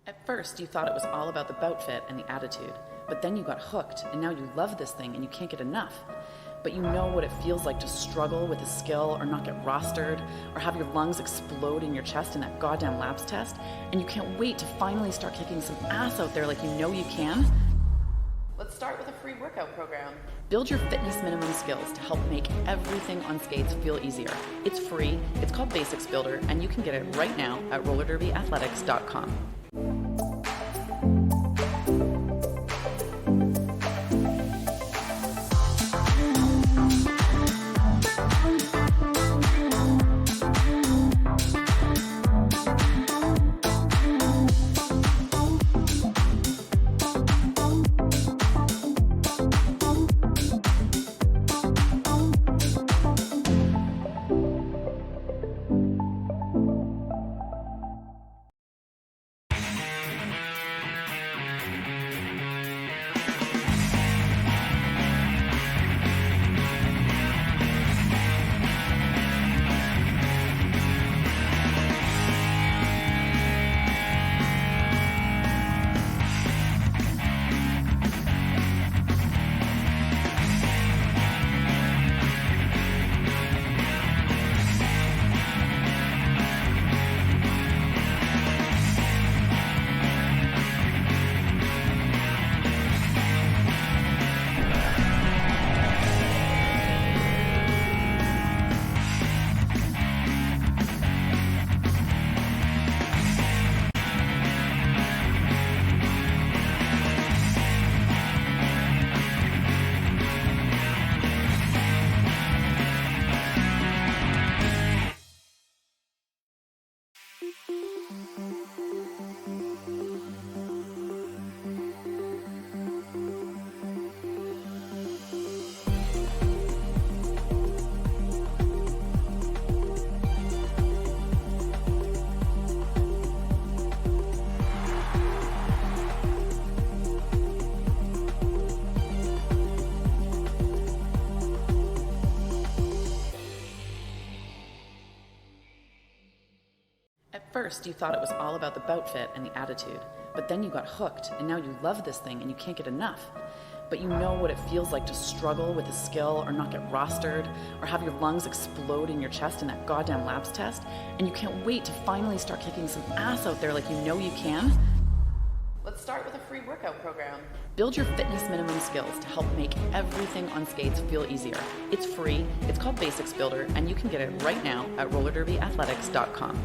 S4: At first, you thought it was all about the bout fit and the attitude, but then you got hooked, and now you love this thing and you can't get enough. But you know what it feels like to struggle with a skill or not get rostered or have your lungs explode in your chest in that goddamn laps test, and you can't wait to finally start kicking some ass out there like you know you can? Let's start with a free workout program. Build your fitness minimum skills to help make everything on skates feel easier. It's free, it's called Basics Builder, and you can get it right now at rollerderbyathletics.com. first, you thought it was all about the bout fit and the attitude, but then you got hooked, and now you love this thing and you can't get enough. But you know what it feels like to struggle with a skill or not get rostered or have your lungs explode in your chest in that goddamn labs test, and you can't wait to finally start kicking some ass out there like you know you can? Let's start with a free workout program. Build your fitness minimum skills to help make everything on skates feel easier. It's free, it's called Basics Builder, and you can get it right now at rollerderbyathletics.com.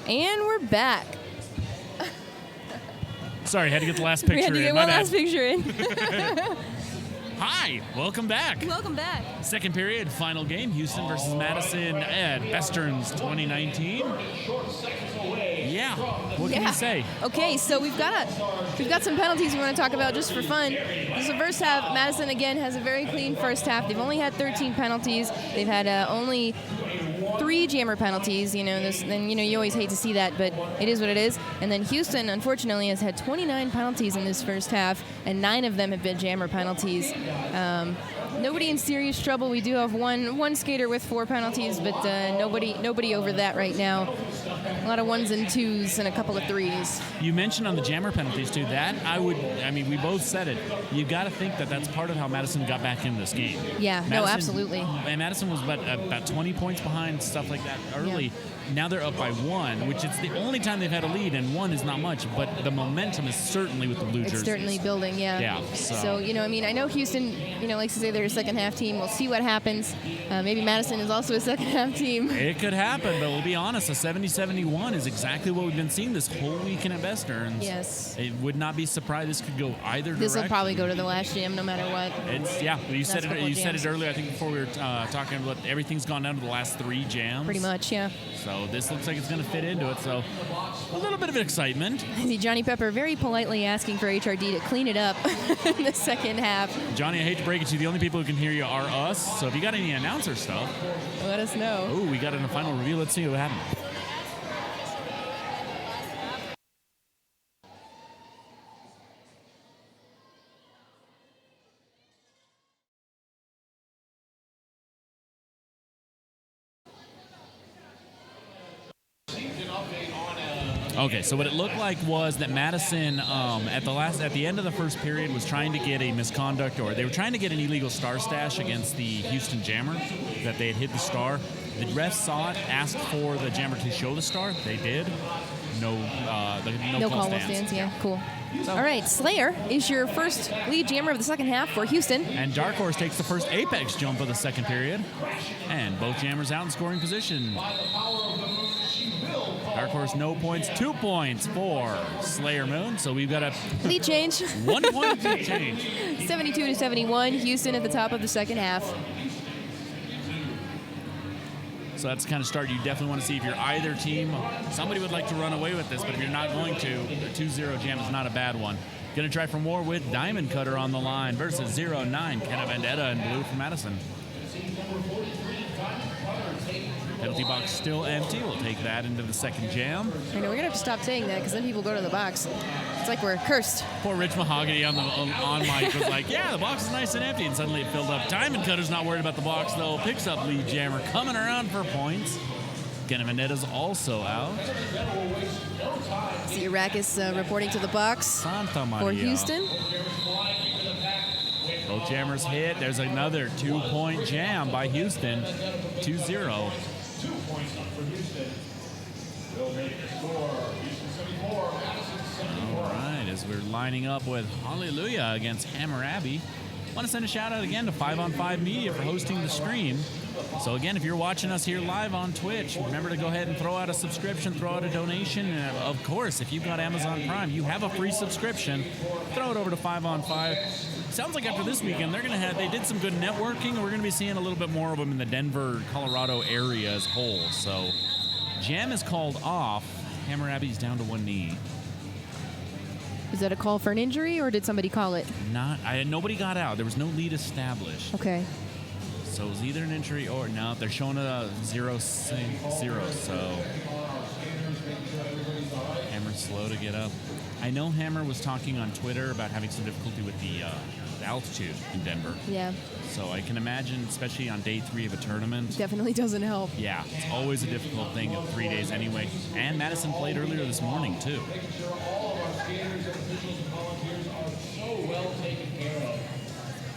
S1: And we're back.
S2: Sorry, had to get the last picture
S1: We had to
S2: in.
S1: get
S2: My
S1: one
S2: bad.
S1: last picture in.
S2: Hi, welcome back.
S1: Welcome back.
S2: Second period, final game, Houston versus Madison at Besterns 2019. Yeah, what can you say?
S1: Okay, so we've got some penalties we want to talk about just for fun. This is the first half. Madison again has a very clean first half. They've only had 13 penalties. They've had only 3 jammer penalties. You always hate to see that, but it is what it is. And then Houston, unfortunately, has had 29 penalties in this first half, and 9 of them have been jammer penalties. Nobody in serious trouble. We do have one skater with 4 penalties, but nobody over that right now. A lot of 1s and 2s and a couple of 3s.
S2: You mentioned on the jammer penalties too. We both said it. You got to think that that's part of how Madison got back in this game.
S1: Yeah,
S2: Madison,
S1: no, absolutely.
S2: And Madison was about 20 points behind, stuff like that early.
S1: Yeah.
S2: Now they're up by 1, which is the only time they've had a lead, and 1 is not much, but the momentum is certainly with the blue jerseys.
S1: It's certainly building, yeah.
S2: Yeah.
S1: So, I know Houston, likes to say they're a second half team. We'll see what happens. Maybe Madison is also a second half team.
S2: It could happen, but we'll be honest, a 70-71 is exactly what we've been seeing this whole weekend at Besterns.
S1: Yes.
S2: It would not be surprised this could go either direction.
S1: This will probably go to the last jam no matter what.
S2: You said it earlier, I think, before we were talking about everything's gone down to the last 3 jams.
S1: Pretty much, yeah.
S2: So this looks like it's going to fit into it. So a little bit of excitement.
S1: I see Johnny Pepper very politely asking for HRD to clean it up in the second half.
S2: Johnny, I hate to break it to you. The only people who can hear you are us. So if you got any announcer stuff,
S1: let us know.
S2: Oh, we got it in the final review. Let's see what happened. Okay, so what it looked like was that Madison, at the end of the first period, was trying to get a misconduct, or they were trying to get an illegal star stash against the Houston Jammer, that they had hit the star. The refs saw it, asked for the Jammer to show the star. They did. No call stands.
S1: Yeah, cool. So. All right, Slayer is your first lead jammer of the second half for Houston.
S2: And Dark Horse takes the first apex jump of the second period. And both jammers out in scoring position. Dark Horse, no points. 2 points for Slayer Moon. So we've got a
S1: Lead change.
S2: 1 point lead change.
S1: 72-71. Houston at the top of the second half.
S2: So that's the kind of start you definitely want to see if you're either team. Somebody would like to run away with this, but if you're not going to, the 2-0 jam is not a bad one. Going to try for more with Diamond Cutter on the line versus 0-9. Kenna Vendetta in blue from Madison. Penalty box still empty. We'll take that into the second jam.
S1: I know, we're going to have to stop saying that because then people go to the box. It's like we're cursed.
S2: Poor Rich Mahogany on mic was like, yeah, the box is nice and empty, and suddenly it filled up. Diamond Cutter's not worried about the box, though. Picks up lead jammer, coming around for points. Kenna Vendetta's also out.
S1: See Arrakis reporting to the box
S2: Santa Maria.
S1: for Houston.
S2: Both jammers hit. There's another 2-point jam by Houston. 2-0.
S3: 2 points up for Houston. Will make the score. Houston 74, Madison 74.
S2: All right, as we're lining up with Hallelujah against Hammurabi. Want to send a shout out again to 5 on 5 Media for hosting the stream. So again, if you're watching us here live on Twitch, remember to go ahead and throw out a subscription, throw out a donation. And of course, if you've got Amazon Prime, you have a free subscription. Throw it over to 5 on 5. Sounds like after this weekend, they did some good networking, and we're going to be seeing a little bit more of them in the Denver, Colorado area as a whole. So jam is called off. Hammurabi's down to one knee.
S1: Is that a call for an injury, or did somebody call it?
S2: Nobody got out. There was no lead established.
S1: Okay.
S2: So it was either an injury or no. They're showing a 0-0. So Hammer's slow to get up. I know Hammer was talking on Twitter about having some difficulty with the altitude in Denver.
S1: Yeah.
S2: So I can imagine, especially on day 3 of a tournament.
S1: Definitely doesn't help.
S2: Yeah, it's always a difficult thing in 3 days anyway. And Madison played earlier this morning, too.
S3: Skaters, officials, and volunteers are so well taken care of.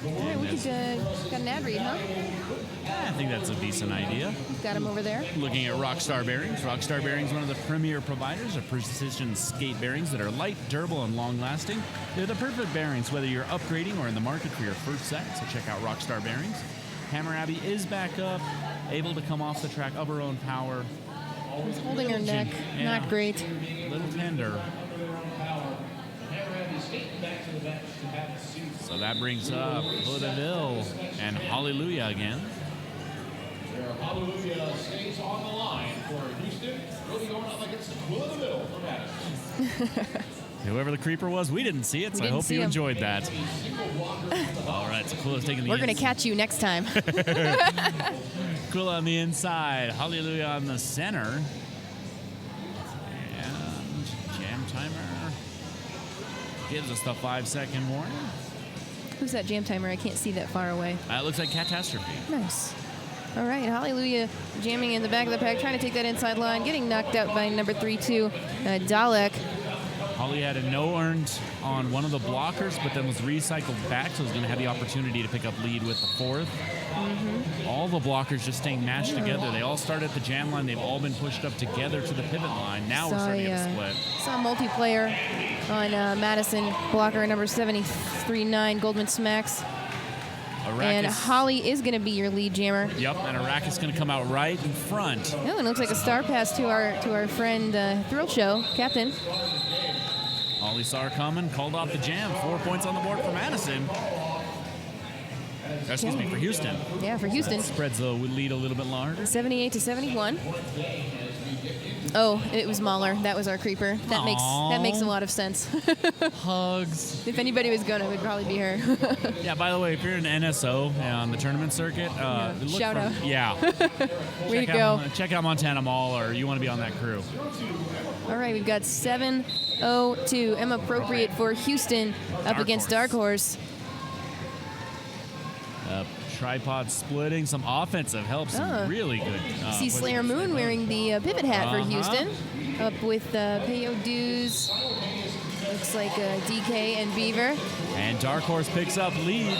S1: All right, we could got an ad read, huh?
S2: I think that's a decent idea.
S1: Got him over there.
S2: Looking at Rockstar Bearings. Rockstar Bearings, one of the premier providers of precision skate bearings that are light, durable, and long-lasting. They're the perfect bearings, whether you're upgrading or in the market for your first set. So check out Rockstar Bearings. Hammurabi is back up, able to come off the track of her own power.
S1: He's holding her neck.
S2: Yeah.
S1: Not great.
S2: A little tender. So that brings up Vaudeville and Hallelujah again.
S3: Hallelujah stays on the line for Houston. Really going out like it's Vaudeville for Madison.
S2: Whoever the creeper was, we didn't see it, so I hope you enjoyed that. All right, so Kula's taking the
S1: We're going to catch you next time.
S2: Kula on the inside, Hallelujah on the center. And jam timer gives us the 5-second warning.
S1: Who's that jam timer? I can't see that far away.
S2: It looks like Catastrophe.
S1: Nice. All right, Hallelujah jamming in the back of the pack, trying to take that inside line, getting knocked out by number 3-2, Dalek.
S2: Holly had a no earned on one of the blockers, but then was recycled back, so was going to have the opportunity to pick up lead with the 4th. Mm-hmm. All the blockers just staying mashed together. They all start at the jam line. They've all been pushed up together to the pivot line. Now we're starting to get a split.
S1: Saw multiplayer on Madison, blocker number 73-9, Goldman Smacks.
S2: Arrakis.
S1: And Holly is going to be your lead jammer.
S2: Yep, and Arrakis is going to come out right in front.
S1: Oh, it looks like a star pass to our friend Thrill Show, Captain.
S2: Holly saw her coming, called off the jam. 4 points on the board for Madison. Excuse me, for Houston.
S1: Yeah, for Houston.
S2: So spreads the lead a little bit larger.
S1: 78-71. Oh, it was Mahler. That was our creeper. That makes a lot of sense.
S2: Hugs.
S1: If anybody was gonna, it would probably be her.
S2: Yeah, by the way, if you're an NSO on the tournament circuit,
S1: shout out.
S2: Yeah.
S1: Way to go.
S2: Check out Montana Mall, or you want to be on that crew.
S1: All right, we've got 7-0-2. M appropriate for Houston up against Dark Horse.
S2: Tripod splitting, some offensive help, some really good.
S1: See Slayer Moon wearing the pivot hat for Houston. Up with Payo Dues. Looks like DK and Beaver.
S2: And Dark Horse picks up lead.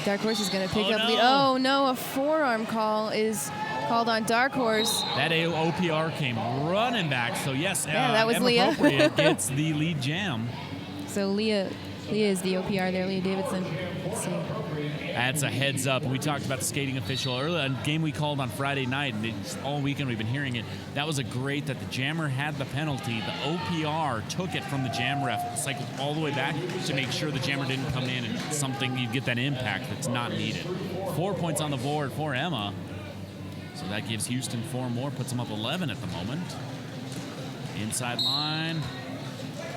S1: Dark Horse is going to pick up lead. Oh, no, a forearm call is called on Dark Horse.
S2: That OPR came running back. So, yes,
S1: that was Leah.
S2: Gets the lead jam.
S1: So, Leah is the OPR there, Leah Davidson. Let's see.
S2: That's a heads up. We talked about the skating official earlier, a game we called on Friday night, and all weekend we've been hearing it. That was a great that the jammer had the penalty. The OPR took it from the jam ref, cycled all the way back to make sure the jammer didn't come in and you get that impact that's not needed. 4 points on the board for Emma. So that gives Houston 4 more, puts them up 11 at the moment. Inside line.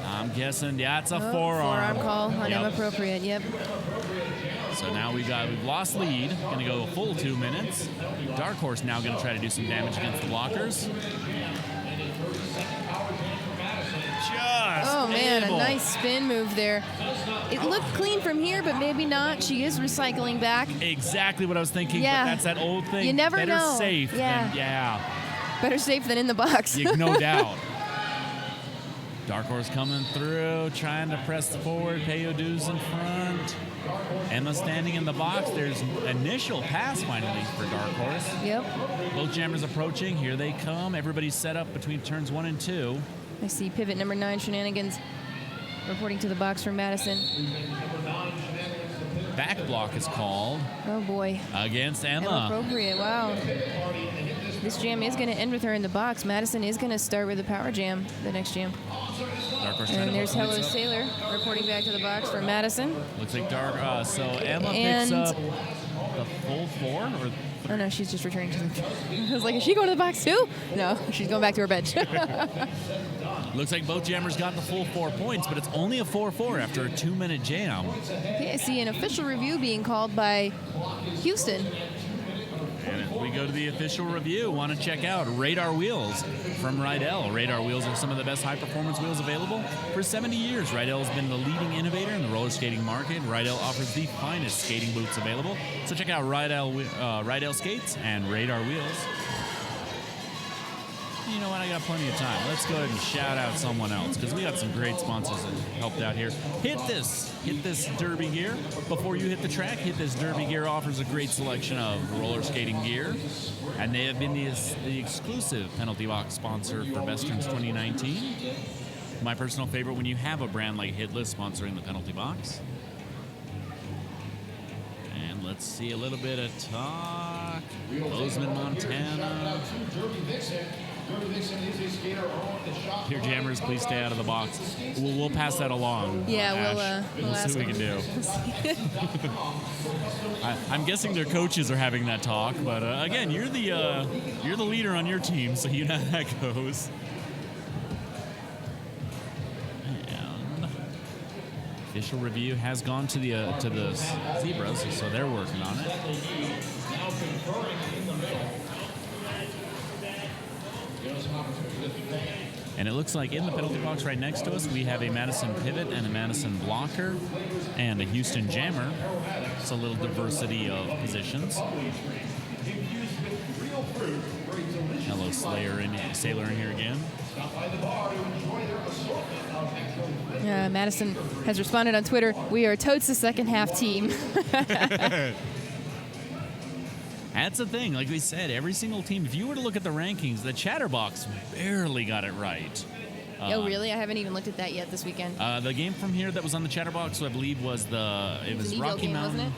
S2: I'm guessing, yeah, it's a forearm.
S1: Forearm call on inappropriate, yep.
S2: So now we've lost lead. Going to go a full 2 minutes. Dark Horse now going to try to do some damage against the blockers.
S1: Oh, man, a nice spin move there. It looked clean from here, but maybe not. She is recycling back.
S2: Exactly what I was thinking.
S1: Yeah.
S2: But that's that old thing.
S1: You never
S2: Better
S1: know.
S2: safe than,
S1: Better safe than in the box.
S2: No doubt. Dark Horse coming through, trying to press forward. Peyodu's in front. Emma standing in the box. There's initial pass finally for Dark Horse.
S1: Yep.
S2: Both jammers approaching. Here they come. Everybody's set up between turns 1 and 2.
S1: I see pivot number 9 shenanigans reporting to the box from Madison.
S2: Back block is called.
S1: Oh boy.
S2: Against Emma.
S1: Inappropriate. Wow. This jam is going to end with her in the box. Madison is going to start with a power jam, the next jam.
S2: Dark Horse
S1: and there's Hello Sailor reporting back to the box for Madison.
S2: Looks like so Emma picks up the full 4 or.
S1: Oh no, she's just returning to the. I was like, is she going to the box too? No, she's going back to her bench.
S2: Looks like both jammers got the full 4 points, but it's only a 4-4 after a 2-minute jam.
S1: Okay, I see an official review being called by Houston.
S2: And we go to the official review. Want to check out Radar Wheels from Rydell. Radar Wheels are some of the best high-performance wheels available. For 70 years, Rydell has been the leading innovator in the roller skating market. Rydell offers the finest skating boots available. So check out Rydell Skates and Radar Wheels. You know what? I got plenty of time. Let's go ahead and shout out someone else because we got some great sponsors that helped out here. Hit this Derby gear. Before you hit the track, Hit This Derby gear offers a great selection of roller skating gear. And they have been the exclusive penalty box sponsor for Besterns 2019. My personal favorite when you have a brand like Hitless sponsoring the penalty box. And let's see a little bit of talk. Bozeman, Montana. Here, jammers, please stay out of the box. We'll pass that along.
S1: Yeah,
S2: we'll see what we can do. I'm guessing their coaches are having that talk, but again, you're the leader on your team, so you know how that goes. And official review has gone to the Zebras, so they're working on it. And it looks like in the penalty box right next to us, we have a Madison pivot and a Madison blocker and a Houston jammer. It's a little diversity of positions. Hello, Sailor in here again.
S1: Madison has responded on Twitter, we are totes the second half team.
S2: That's the thing. Like we said, every single team, if you were to look at the rankings, the Chatterbox barely got it right.
S1: Oh, really? I haven't even looked at that yet this weekend.
S2: The game from here that was on the Chatterbox, I believe, was Rocky
S1: game,
S2: Mountain.
S1: Wasn't it?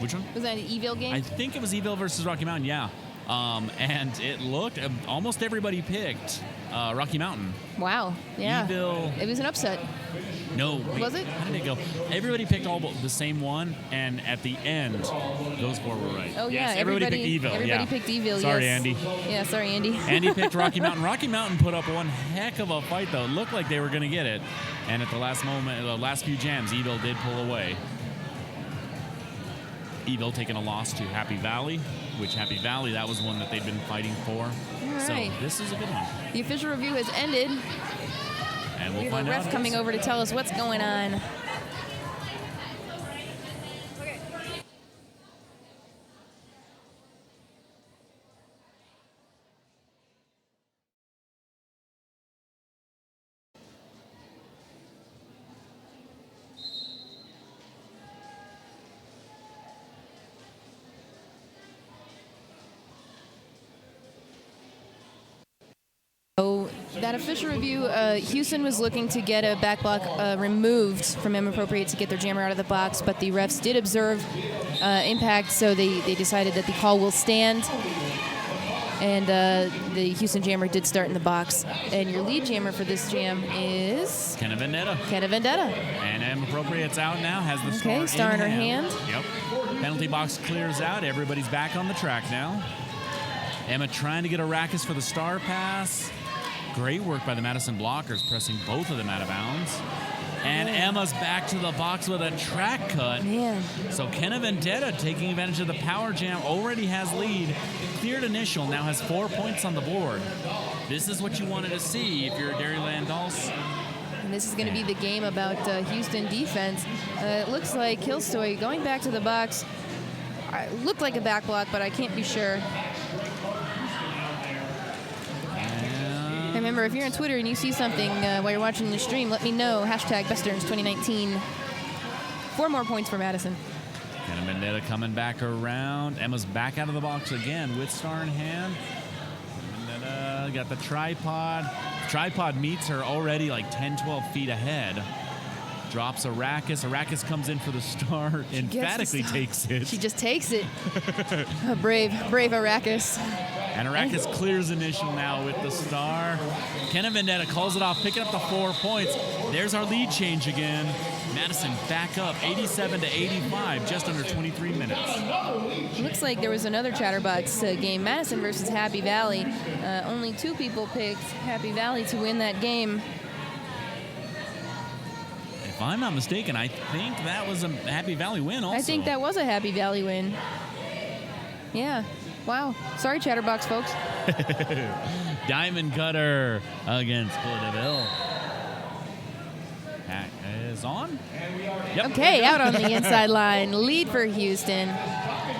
S2: Which one?
S1: Was that an Evil game?
S2: I think it was Evil versus Rocky Mountain, yeah. And it looked, almost everybody picked Rocky Mountain.
S1: Wow, yeah.
S2: Evil.
S1: It was an upset.
S2: No. Wait,
S1: was it?
S2: How did it go? Everybody picked all the same one, and at the end, those 4 were right.
S1: Oh, yeah.
S2: Yes, everybody picked Evil.
S1: Everybody picked Evil,
S2: Sorry,
S1: yes.
S2: Andy.
S1: Yeah, sorry, Andy.
S2: Andy picked Rocky Mountain. Rocky Mountain put up one heck of a fight, though. It looked like they were going to get it. And at the last moment, the last few jams, Evil did pull away. Evil taking a loss to Happy Valley, which Happy Valley, that was one that they'd been fighting for.
S1: All
S2: so
S1: right.
S2: this is a good one.
S1: The official review has ended.
S2: And we'll
S1: we have
S2: find
S1: a
S2: out.
S1: ref coming over to tell us what's going on. So That official review, Houston was looking to get a back block removed from inappropriate to get their jammer out of the box, but the refs did observe impact, so they decided that the call will stand. And the Houston jammer did start in the box. And your lead jammer for this jam is?
S2: Kenna Vendetta.
S1: Kenna Vendetta.
S2: And inappropriate's out now, has the star
S1: Okay, star in her hand.
S2: Yep. Penalty box clears out. Everybody's back on the track now. Emma trying to get Arrakis for the star pass. Great work by the Madison blockers, pressing both of them out of bounds. And Emma's back to the box with a track cut.
S1: Man.
S2: So Kenna Vendetta taking advantage of the power jam, already has lead. Cleared initial, now has 4 points on the board. This is what you wanted to see if you're a Dairyland Dolls.
S1: And this is going to be the game about Houston defense. It looks like Kilstoy going back to the box. Looked like a back block, but I can't be sure. Remember, if you're on Twitter and you see something while you're watching the stream, let me know. Hashtag Besterns 2019. 4 more points for Madison.
S2: Kenna Vendetta coming back around. Emma's back out of the box again with star in hand. Vendetta got the tripod. Tripod meets her already like 10, 12 feet ahead. Drops Arrakis. Arrakis comes in for the star. Emphatically takes it.
S1: She just takes it. Brave Arrakis.
S2: And Arrakis clears initial now with the star. Kenna Vendetta calls it off, picking up the 4 points. There's our lead change again. Madison back up 87 to 85, just under 23 minutes.
S1: Looks like there was another Chatterbox game, Madison versus Happy Valley. Only 2 people picked Happy Valley to win that game.
S2: If I'm not mistaken, I think that was a Happy Valley win also.
S1: I think that was a Happy Valley win. Yeah. Wow. Sorry, Chatterbox folks.
S2: Diamond Cutter against Claudeville. That is on. Yep.
S1: Okay, out on the inside line. Lead for Houston.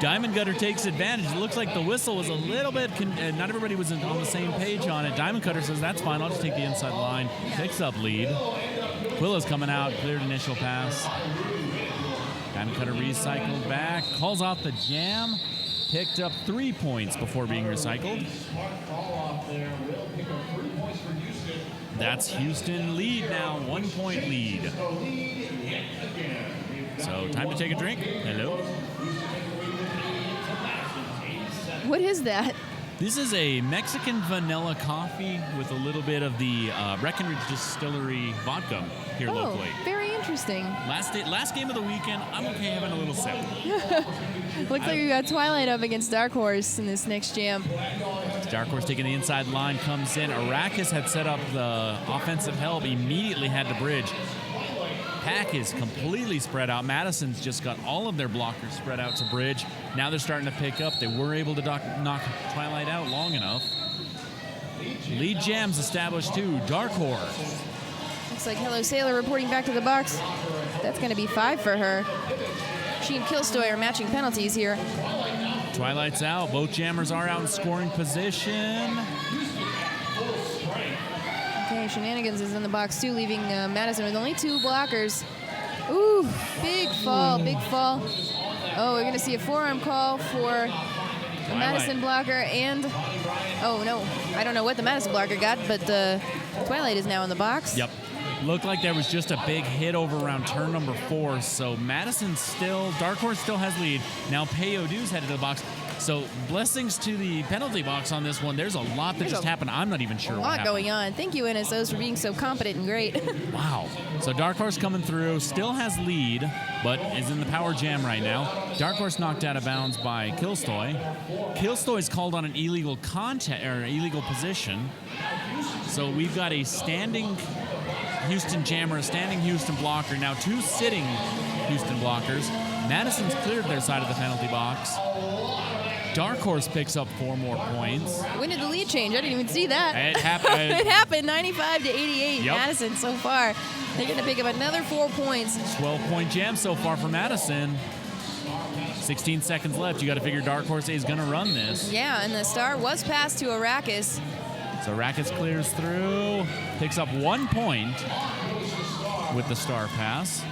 S2: Diamond Cutter takes advantage. It looks like the whistle was a little bit, not everybody was on the same page on it. Diamond Cutter says, that's fine, I'll just take the inside line. Picks up lead. Quilla's coming out, cleared initial pass. Diamond Cutter recycled back, calls off the jam. Picked up 3 points before being recycled. That's Houston lead now, 1 point lead. So time to take a drink. Hello.
S1: What is that?
S2: This is a Mexican vanilla coffee with a little bit of the Breckenridge Distillery vodka here locally.
S1: Very interesting.
S2: Last game of the weekend, I'm okay having a little sip.
S1: Looks like we got Twilight up against Dark Horse in this next jam.
S2: Dark Horse taking the inside line, comes in. Arrakis had set up the offensive help, immediately had to bridge. Pack is completely spread out. Madison's just got all of their blockers spread out to bridge. Now they're starting to pick up. They were able to knock Twilight out long enough. Lead jam's established too. Dark Horse.
S1: Looks like Hello Sailor reporting back to the box. That's going to be 5 for her. She and Kilstoy are matching penalties here.
S2: Twilight's out. Both jammers are out in scoring position.
S1: Okay, Shenanigans is in the box too, leaving Madison with only 2 blockers. Ooh, big fall, big fall. Oh, we're going to see a forearm call for the Madison blocker and... Oh, no. I don't know what the Madison blocker got, but Twilight is now in the box.
S2: Yep. Looked like there was just a big hit over around turn number 4. So Madison still, Dark Horse still has lead. Now Peyodu's headed to the box. So blessings to the penalty box on this one. There's a lot that just happened. I'm not even sure what happened.
S1: A lot going on. Thank you, NSOs, for being so competent and great.
S2: Wow. So Dark Horse coming through, still has lead, but is in the power jam right now. Dark Horse knocked out of bounds by Kilstoy. Kilstoy's called on an illegal illegal position. So we've got a standing Houston jammer, a standing Houston blocker, now 2 sitting Houston blockers. Madison's cleared their side of the penalty box. Dark Horse picks up 4 more points.
S1: When did the lead change? I didn't even see that.
S2: It happened.
S1: It happened, 95 to 88.
S2: Yep.
S1: Madison so far. They're going to pick up another 4 points.
S2: 12-point jam so far for Madison. 16 seconds left. You got to figure Dark Horse is going to run this.
S1: Yeah, and the star was passed to Arrakis.
S2: So Arrakis clears through, picks up 1 point with the star pass.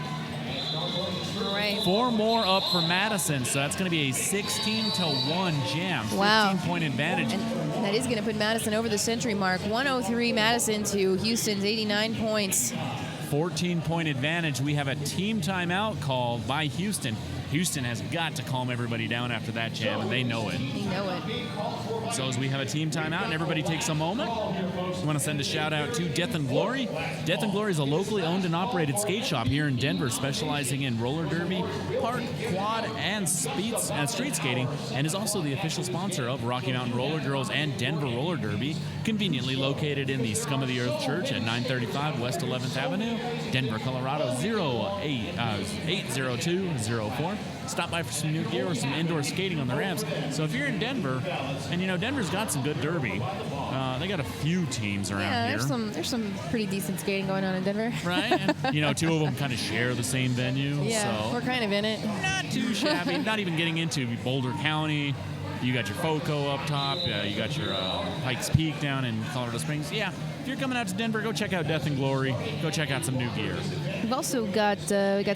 S1: All right.
S2: 4 more up for Madison, so that's going to be a 16-1 jam.
S1: Wow.
S2: 15-point advantage.
S1: And that is going to put Madison over the century mark. 103 Madison to Houston's 89 points.
S2: 14-point advantage. We have a team timeout called by Houston. Houston has got to calm everybody down after that jam, and they know it.
S1: They know it.
S2: So as we have a team timeout and everybody takes a moment, we want to send a shout out to Death and Glory. Death and Glory is a locally owned and operated skate shop here in Denver, specializing in roller derby, park, quad, and street skating, and is also the official sponsor of Rocky Mountain Rollergirls and Denver Roller Derby, conveniently located in the Scum of the Earth Church at 935 West 11th Avenue, Denver, Colorado 80204. Stop by for some new gear or some indoor skating on the ramps. So if you're in Denver, and Denver's got some good derby, they got a few teams around here.
S1: There's some pretty decent skating going on in Denver.
S2: Right? And, two of them kind of share the same venue.
S1: Yeah,
S2: so
S1: we're kind of in it.
S2: Not too shabby. Not even getting into Boulder County. You got your FOCO up top. You got your Pikes Peak down in Colorado Springs. Yeah, if you're coming out to Denver, go check out Death and Glory. Go check out some new gear.
S1: We've also got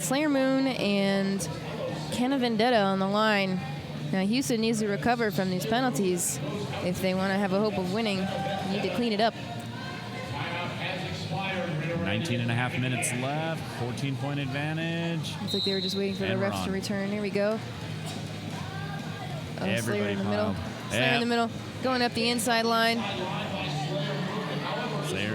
S1: Slayer Moon and Canna Vendetta on the line. Now, Houston needs to recover from these penalties if they want to have a hope of winning. They need to clean it up.
S2: 19 and a half minutes left. 14-point advantage.
S1: Looks like they were just waiting for the refs to return. Here we go. Oh, Slayer in the middle. Slayer in the middle. Going up the inside line.
S2: Slayer,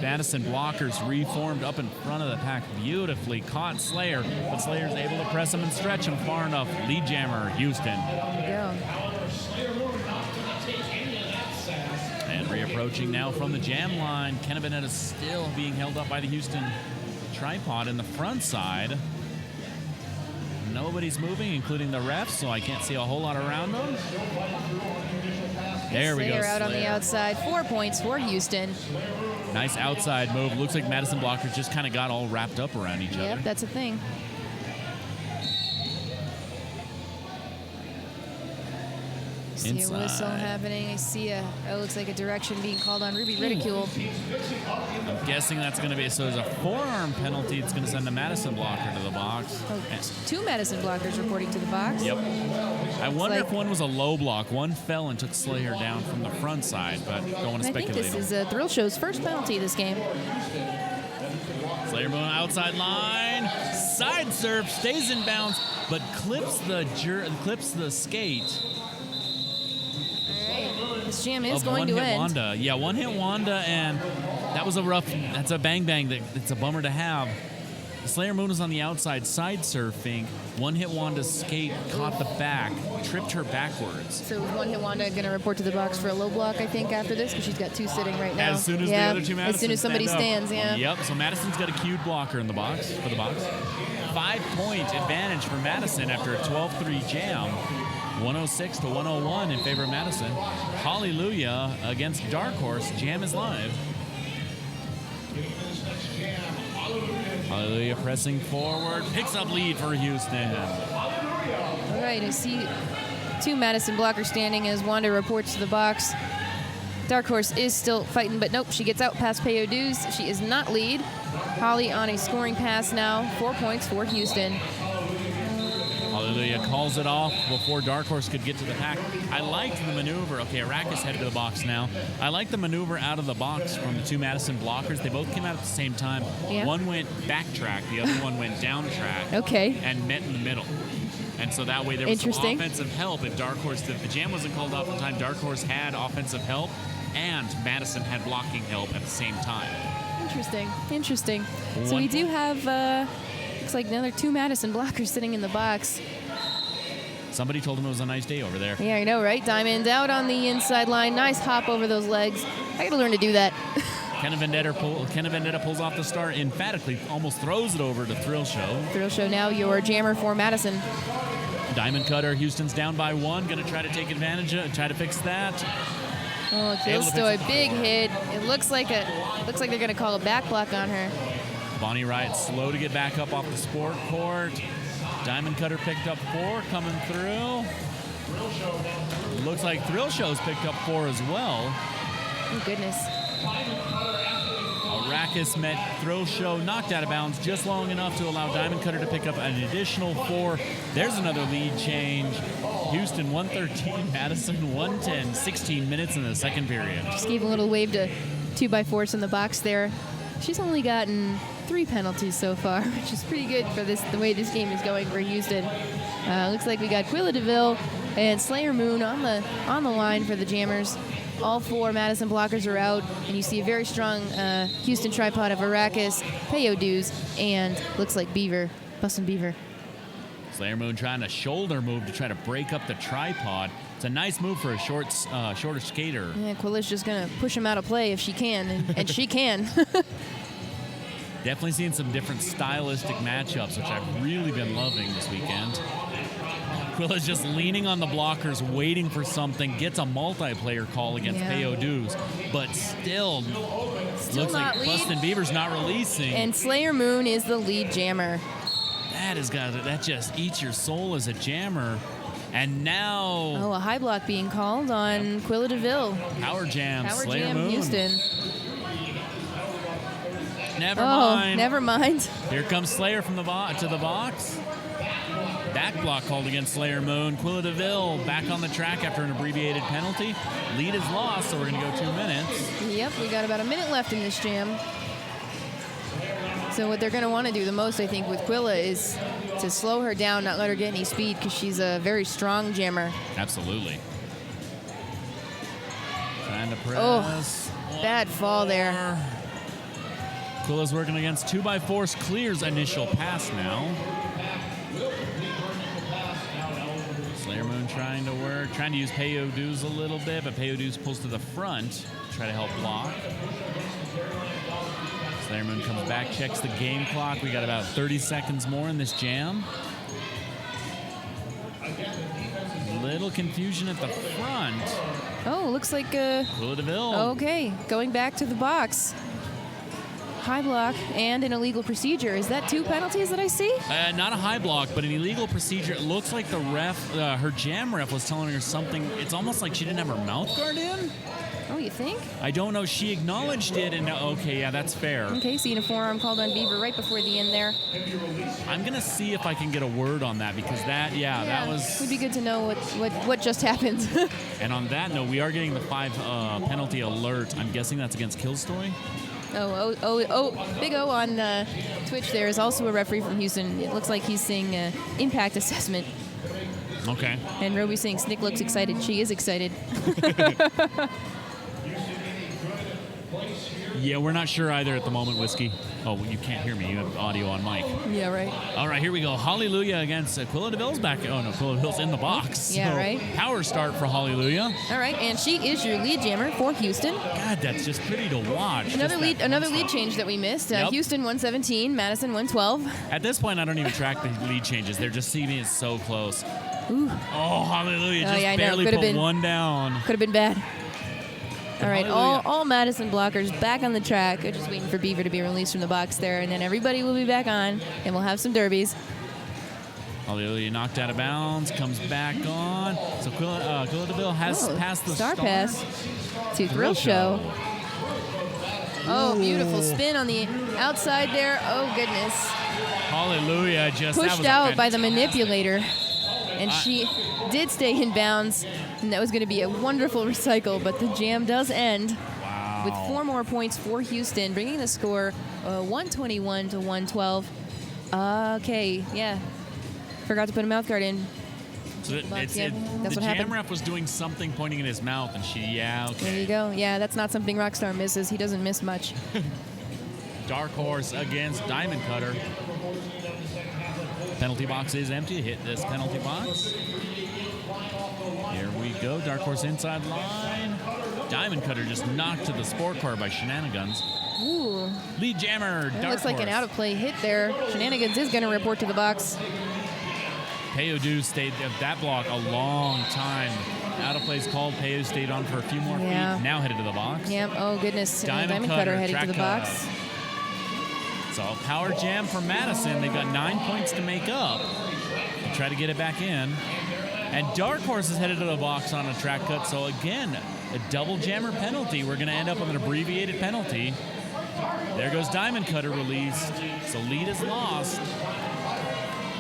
S2: Madison blockers reformed up in front of the pack. Beautifully caught Slayer, but Slayer's able to press him and stretch him far enough. Lead jammer, Houston.
S1: There we go.
S2: And reapproaching now from the jam line. Kenna Bennett is still being held up by the Houston tripod in the front side. Nobody's moving, including the refs, so I can't see a whole lot around them. There we go.
S1: Slayer out on the outside. 4 points for Houston.
S2: Nice outside move. Looks like Madison blockers just kind of got all wrapped up around each other.
S1: Yep, that's a thing. I see a whistle happening. I see it looks like a direction being called on Ruby Ridicule.
S2: I'm guessing that's going to be, so there's a forearm penalty. It's going to send the Madison blocker to the box.
S1: Oh, 2 Madison blockers reporting to the box.
S2: Yep. I wonder if one was a low block. One fell and took Slayer down from the front side, but don't want to speculate.
S1: I think this is Thrill Show's first penalty this game.
S2: Slayer moving outside line. Side serve, stays in bounds, but clips the skate.
S1: This jam is going to end.
S2: Wanda. Yeah, one-hit Wanda, and that's a bang-bang. It's a bummer to have. Slayer Moon was on the outside side surfing. One-hit Wanda's skate caught the back, tripped her backwards.
S1: So one-hit Wanda going to report to the box for a low block, I think, after this, because she's got 2 sitting right now.
S2: As soon as the other two Madisons
S1: as soon as somebody stands, yeah.
S2: Yep, so Madison's got a queued blocker in the box, for the box. 5-point advantage for Madison after a 12-3 jam. 106 to 101 in favor of Madison. Hallelujah against Dark Horse. Jam is live. Hallelujah pressing forward. Picks up lead for Houston.
S1: All right, I see 2 Madison blockers standing as Wanda reports to the box. Dark Horse is still fighting, but nope, she gets out past Payo Dues. She is not lead. Holly on a scoring pass now. 4 points for Houston.
S2: Hallelujah calls it off before Dark Horse could get to the pack. I liked the maneuver. Okay, Arrakis headed to the box now. I like the maneuver out of the box from the 2 Madison blockers. They both came out at the same time.
S1: Yeah.
S2: One went back track, the other one went down track.
S1: Okay.
S2: And met in the middle. And so that way there was some offensive help. If Dark Horse, if the jam wasn't called off in time, Dark Horse had offensive help, and Madison had blocking help at the same time.
S1: Interesting. So we do have... looks like another 2 Madison blockers sitting in the box.
S2: Somebody told him it was a nice day over there.
S1: Yeah, I know, right? Diamond out on the inside line. Nice hop over those legs. I got to learn to do that.
S2: Kenna Vendetta pulls off the start emphatically, almost throws it over to Thrill Show.
S1: Thrill Show now your jammer for Madison.
S2: Diamond cutter. Houston's down by 1. Going to try to take advantage of it, try to fix that.
S1: Oh, Phil's still a big hit. It looks like they're going to call a back block on her.
S2: Bonnie Wright slow to get back up off the sport court. Diamond Cutter picked up 4 coming through. Looks like Thrill Show's picked up 4 as well.
S1: Oh, goodness.
S2: Arrakis met Thrill Show, knocked out of bounds just long enough to allow Diamond Cutter to pick up an additional 4. There's another lead change. Houston 113, Madison 110, 16 minutes in the second period.
S1: Just gave a little wave to 2x4s in the box there. She's only gotten 3 penalties so far, which is pretty good for the way this game is going for Houston. Looks like we got Quilla DeVille and Slayer Moon on the line for the Jammers. All 4 Madison blockers are out, and you see a very strong Houston tripod of Arrakis, Peyodu's, and looks like Beaver, Bustin' Beaver.
S2: Slayer Moon trying to shoulder move to try to break up the tripod. It's a nice move for a shorter skater.
S1: Yeah, Quilla's just going to push him out of play if she can, and she can.
S2: Definitely seeing some different stylistic matchups, which I've really been loving this weekend. Quilla's just leaning on the blockers, waiting for something, gets a multiplayer call against Peyodu's, but still looks like Bustin' Beaver's not releasing.
S1: And Slayer Moon is the lead jammer.
S2: That just eats your soul as a jammer. And now...
S1: Oh, a high block being called on Quilla DeVille.
S2: Power jam,
S1: Power
S2: Slayer
S1: jam,
S2: Moon.
S1: Houston.
S2: Never mind.
S1: Never mind.
S2: Here comes Slayer from the to the box. Back block called against Slayer Moon. Quilla DeVille back on the track after an abbreviated penalty. Lead is lost, so we're going to go 2 minutes.
S1: Yep, we got about a minute left in this jam. So what they're going to want to do the most, I think, with Quilla is to slow her down, not let her get any speed, because she's a very strong jammer.
S2: Absolutely. Trying to press.
S1: Oh, bad fall there.
S2: Quilla's working against 2x4s. Clears initial pass now. Slayer Moon trying to work, trying to use Peyodu's a little bit, but Peyodu's pulls to the front to try to help block. Slayer Moon comes back, checks the game clock. We got about 30 seconds more in this jam. Little confusion at the front.
S1: Oh, looks like
S2: Quilla DeVille.
S1: Okay, going back to the box. High block and an illegal procedure. Is that 2 penalties that I see?
S2: Not a high block, but an illegal procedure. It looks like the ref, her jam ref was telling her something. It's almost like she didn't have her mouth guard in.
S1: Oh, you think?
S2: I don't know. She acknowledged it, and okay, yeah, that's fair.
S1: Okay, seeing a forearm called on Beaver right before the end there.
S2: I'm going to see if I can get a word on that, because that was...
S1: Would be good to know what just happened.
S2: And on that note, we are getting the 5 penalty alert. I'm guessing that's against Killstoy.
S1: Big O on Twitch there is also a referee from Houston. It looks like he's saying impact assessment.
S2: Okay.
S1: And Roby's saying Snick looks excited. She is excited.
S2: Yeah, we're not sure either at the moment, Whiskey. Oh, well, you can't hear me. You have audio on mic.
S1: Yeah, right.
S2: All right, here we go. Hallelujah against Quilla DeVille's back. Oh, no, Quilla DeVille's in the box.
S1: Yeah,
S2: so
S1: right.
S2: Power start for Hallelujah.
S1: All right, and she is your lead jammer for Houston.
S2: God, that's just pretty to watch.
S1: Another lead change that we missed.
S2: Yep.
S1: Houston 117, Madison 112.
S2: At this point, I don't even track the lead changes. They're just seeing it so close.
S1: Ooh.
S2: Oh, Hallelujah. Just barely put one down.
S1: Could have been bad. All right, all Madison blockers back on the track. We're just waiting for Beaver to be released from the box there, and then everybody will be back on, and we'll have some derbies.
S2: Hallelujah knocked out of bounds, comes back on. So Quilla DeVille has passed the
S1: star pass to Thrill Show. Oh, beautiful spin on the outside there. Oh, goodness.
S2: Hallelujah.
S1: Pushed out by the manipulator, and she did stay in bounds, and that was going to be a wonderful recycle, but the jam does end with 4 more points for Houston, bringing the score 121 to 112. Okay, yeah. Forgot to put a mouth guard in.
S2: So
S1: that's what
S2: the
S1: happened.
S2: jam ref was doing something, pointing in his mouth, and okay.
S1: There you go. Yeah, that's not something Rockstar misses. He doesn't miss much.
S2: Dark Horse against Diamond Cutter. Penalty box is empty. Hit this penalty box. Here we go. Dark Horse inside line. Diamond Cutter just knocked to the sport car by Shenanigans.
S1: Ooh.
S2: Lead jammer, Dark Horse.
S1: Looks like an out-of-play hit there. Shenanigans is going to report to the box.
S2: Peyodu stayed at that block a long time. Out of plays called. Peyodu stayed on for a few more feet. Now headed to the box.
S1: Yep. Oh, goodness.
S2: Diamond
S1: Cutter headed to the box.
S2: So power jam for Madison. They've got 9 points to make up. They try to get it back in. And Dark Horse is headed to the box on a track cut. So again, a double jammer penalty. We're going to end up with an abbreviated penalty. There goes Diamond Cutter released. So lead is lost.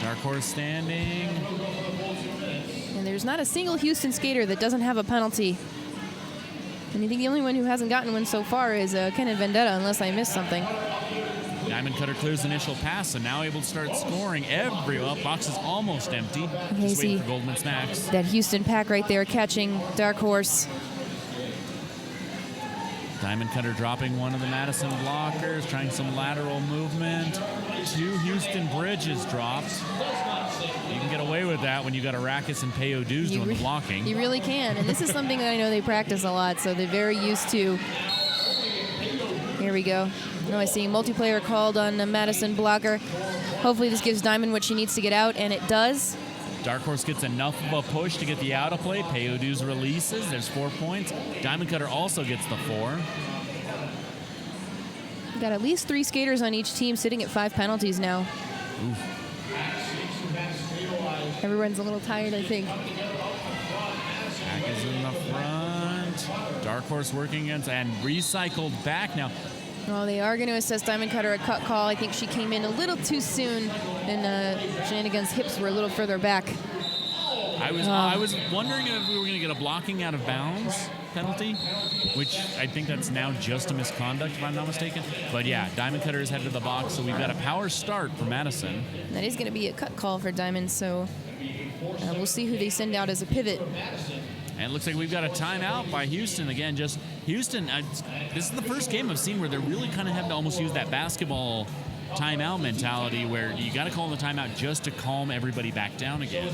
S2: Dark Horse standing.
S1: And there's not a single Houston skater that doesn't have a penalty. And I think the only one who hasn't gotten one so far is Kenneth Vendetta, unless I missed something.
S2: Diamond Cutter clears initial pass, so now able to start scoring. Box is almost empty. Just waiting for Goldman Smacks.
S1: That Houston pack right there catching Dark Horse.
S2: Diamond Cutter dropping one of the Madison blockers, trying some lateral movement. 2 Houston bridges dropped. You can get away with that when you got Arrakis and Peo Dews doing the blocking.
S1: You really can, and this is something that I know they practice a lot, so they're very used to. Here we go. Now I see multiplayer called on the Madison blocker. Hopefully this gives Diamond what she needs to get out, and it does.
S2: Dark Horse gets enough of a push to get the out of play. Peo Dews releases. There's 4 points. Diamond Cutter also gets the 4.
S1: We've got at least 3 skaters on each team sitting at 5 penalties now.
S2: Oof.
S1: Everyone's a little tired, I think.
S2: Pack is in the front. Dark Horse working against and recycled back now.
S1: Well, they are going to assess Diamond Cutter a cut call. I think she came in a little too soon, and Shenanigan's hips were a little further back.
S2: I was wondering if we were going to get a blocking out of bounds penalty, which I think that's now just a misconduct, if I'm not mistaken. But yeah, Diamond Cutter is headed to the box, so we've got a power start for Madison.
S1: That is going to be a cut call for Diamond, so we'll see who they send out as a pivot.
S2: And it looks like we've got a timeout by Houston. Again, just Houston, this is the first game I've seen where they're really kind of having to almost use that basketball timeout mentality where you got to call the timeout just to calm everybody back down again.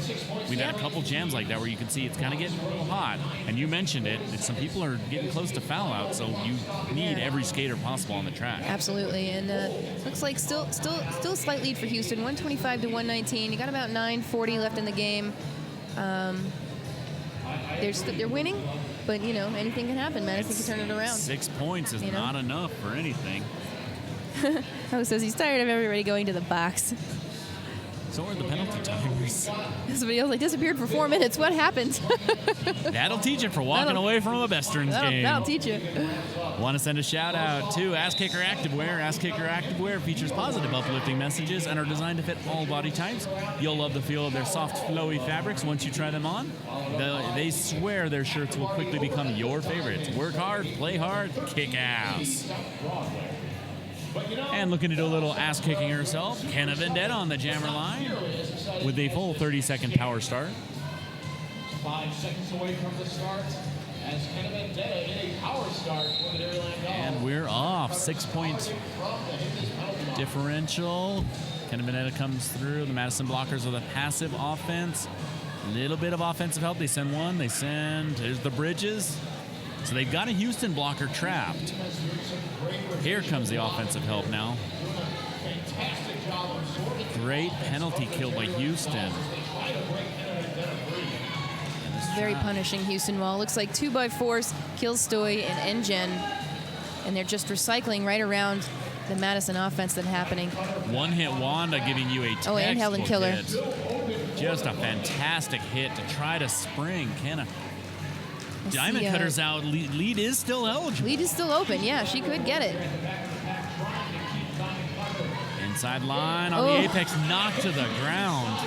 S2: We've had a couple jams like that where you can see it's kind of getting hot. And you mentioned it, some people are getting close to foul out, so you need every skater possible on the track.
S1: Absolutely, and looks like still a slight lead for Houston, 125 to 119. You got about 9:40 left in the game. They're winning, but anything can happen. Madison can turn it around.
S2: 6 points is not enough for anything.
S1: Oh, says he's tired of everybody going to the box.
S2: So are the penalty timers.
S1: Somebody else disappeared for 4 minutes. What happened?
S2: That'll teach you for walking away from a Besterns game.
S1: That'll teach you.
S2: Want to send a shout out to Ass Kicker Activewear. Ass Kicker Activewear features positive, uplifting messages and are designed to fit all body types. You'll love the feel of their soft, flowy fabrics once you try them on. They swear their shirts will quickly become your favorites. Work hard, play hard, kick ass. And looking to do a little ass kicking herself, Kenna Vendetta on the jammer line with a full 30-second power start.
S3: 5 seconds away from the start as Kenna Vendetta in a power start for the Dairyland Dog.
S2: And we're off. 6-point differential. Kenna Vendetta comes through. The Madison blockers with a passive offense. A little bit of offensive help. They send one. There's the bridges. So they've got a Houston blocker trapped. Here comes the offensive help now. Great penalty kill by Houston.
S1: Very punishing Houston wall. Looks like 2x4s, Kilstoy and Engen. And they're just recycling right around the Madison offense that's happening.
S2: One hit Wanda giving you a textbook
S1: and Helen Killer.
S2: hit. Just a fantastic hit to try to spring Kenna. Diamond Cutter's out. Lead is still eligible.
S1: Lead is still open. Yeah, she could get it.
S2: Inside line on the apex, knocked to the ground.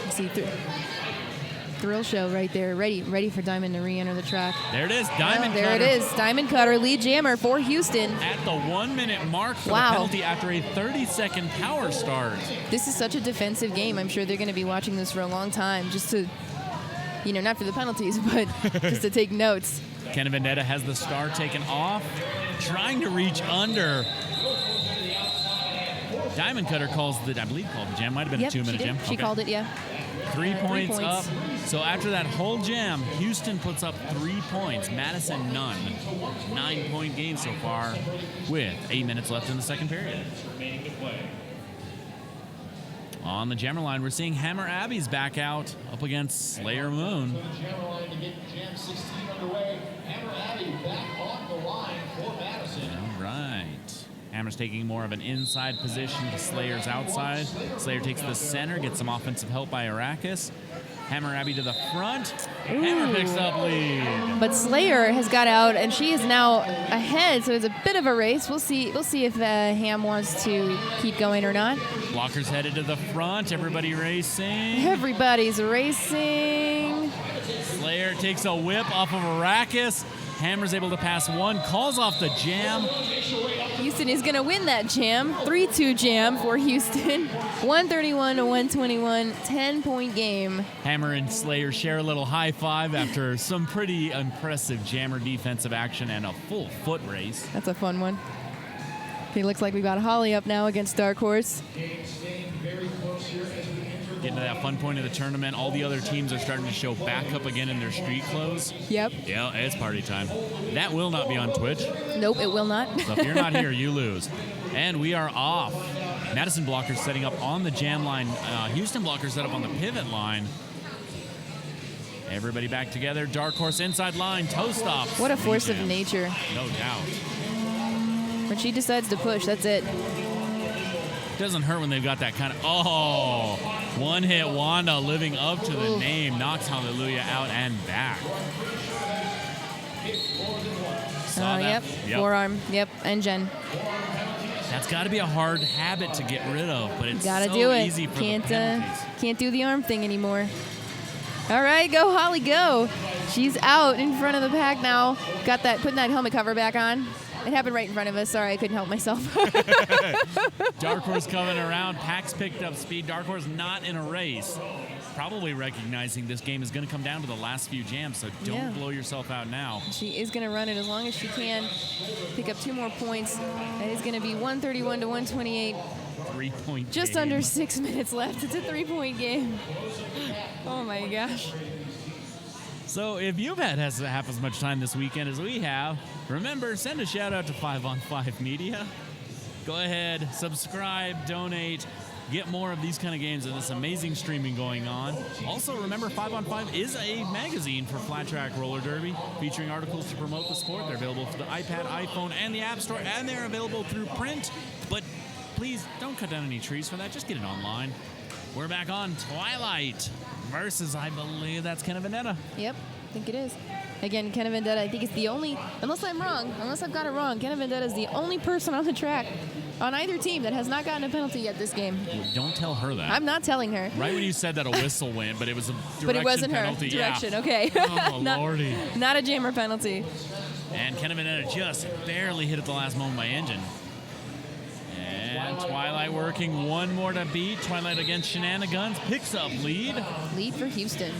S1: See, thrill show right there. Ready for Diamond to re-enter the track.
S2: There it is. Diamond Cutter.
S1: There it is. Diamond Cutter, lead jammer for Houston.
S2: At the 1 minute mark for the penalty after a 30-second power start.
S1: This is such a defensive game. I'm sure they're going to be watching this for a long time just to, not for the penalties, but just to take notes.
S2: Kenna Vendetta has the star taken off, trying to reach under. Diamond Cutter called the jam. Might have been a 2-minute jam.
S1: She called it, yeah.
S2: 3 points up. So after that whole jam, Houston puts up 3 points. Madison, none. 9-point game so far with 8 minutes left in the second period. On the jammer line, we're seeing Hammer Abby's back out up against Slayer Moon.
S3: Jammer line to get jam 16 underway. Hammer Abby back on the line for Madison.
S2: All right. Hammer's taking more of an inside position to Slayer's outside. Slayer takes the center, gets some offensive help by Arrakis. Hammer Abby to the front. Hammer picks up lead.
S1: But Slayer has got out, and she is now ahead, so it's a bit of a race. We'll see if Ham wants to keep going or not.
S2: Blockers headed to the front. Everybody racing.
S1: Everybody's racing.
S2: Slayer takes a whip off of Arrakis. Hammer's able to pass one, calls off the jam.
S1: Houston is going to win that jam. 3-2 jam for Houston. 131 to 121, 10-point game.
S2: Hammer and Slayer share a little high five after some pretty impressive jammer defensive action and a full foot race.
S1: That's a fun one. Okay, looks like we got Holly up now against Dark Horse.
S2: Getting to that fun point of the tournament. All the other teams are starting to show back up again in their street clothes.
S1: Yep.
S2: Yeah, it's party time. That will not be on Twitch.
S1: Nope, it will not.
S2: So if you're not here, you lose. And we are off. Madison blockers setting up on the jam line. Houston blockers set up on the pivot line. Everybody back together. Dark Horse inside line. Toe stops.
S1: What a force of nature.
S2: No doubt.
S1: When she decides to push, that's it.
S2: Doesn't hurt when they've got that kind of, oh, one hit Wanda living up to the name, knocks Hallelujah out and back.
S1: Yep, forearm, yep, and Jen.
S2: That's got to be a hard habit to get rid of, but it's
S1: Gotta
S2: so
S1: do it.
S2: easy for the penalties.
S1: Can't do the arm thing anymore. All right, go Holly, go. She's out in front of the pack now. Got that, putting that helmet cover back on. It happened right in front of us. Sorry, I couldn't help myself.
S2: Dark Horse coming around. Pack's picked up speed. Dark Horse not in a race. Probably recognizing this game is going to come down to the last few jams, so don't blow yourself out now.
S1: She is going to run it as long as she can. Pick up 2 more points. It is going to be 131 to 128.
S2: 3-point
S1: Just
S2: game.
S1: under 6 minutes left. It's a 3-point game. Oh, my gosh.
S2: So if you've had half as much time this weekend as we have, remember, send a shout out to 5on5 Media. Go ahead, subscribe, donate, get more of these kind of games and this amazing streaming going on. Also, remember, 5on5 is a magazine for flat track roller derby featuring articles to promote the sport. They're available for the iPad, iPhone, and the App Store, and they're available through print. But please don't cut down any trees for that. Just get it online. We're back on Twilight versus, I believe that's Kenna Vendetta.
S1: Yep, I think it is. Again, Kenna Vendetta, I think it's the only, unless I'm wrong, unless I've got it wrong, Kenna Vendetta is the only person on the track on either team that has not gotten a penalty yet this game.
S2: Don't tell her that.
S1: I'm not telling her.
S2: Right when you said that, a whistle went, but it was a direction
S1: But it wasn't
S2: penalty.
S1: her. Direction,
S2: yeah.
S1: okay.
S2: Oh, Lordy.
S1: Not a jammer penalty.
S2: And Kenna Vendetta just barely hit at the last moment by engine. And Twilight working one more to beat. Twilight against Shenanigans picks up lead.
S1: Lead for Houston.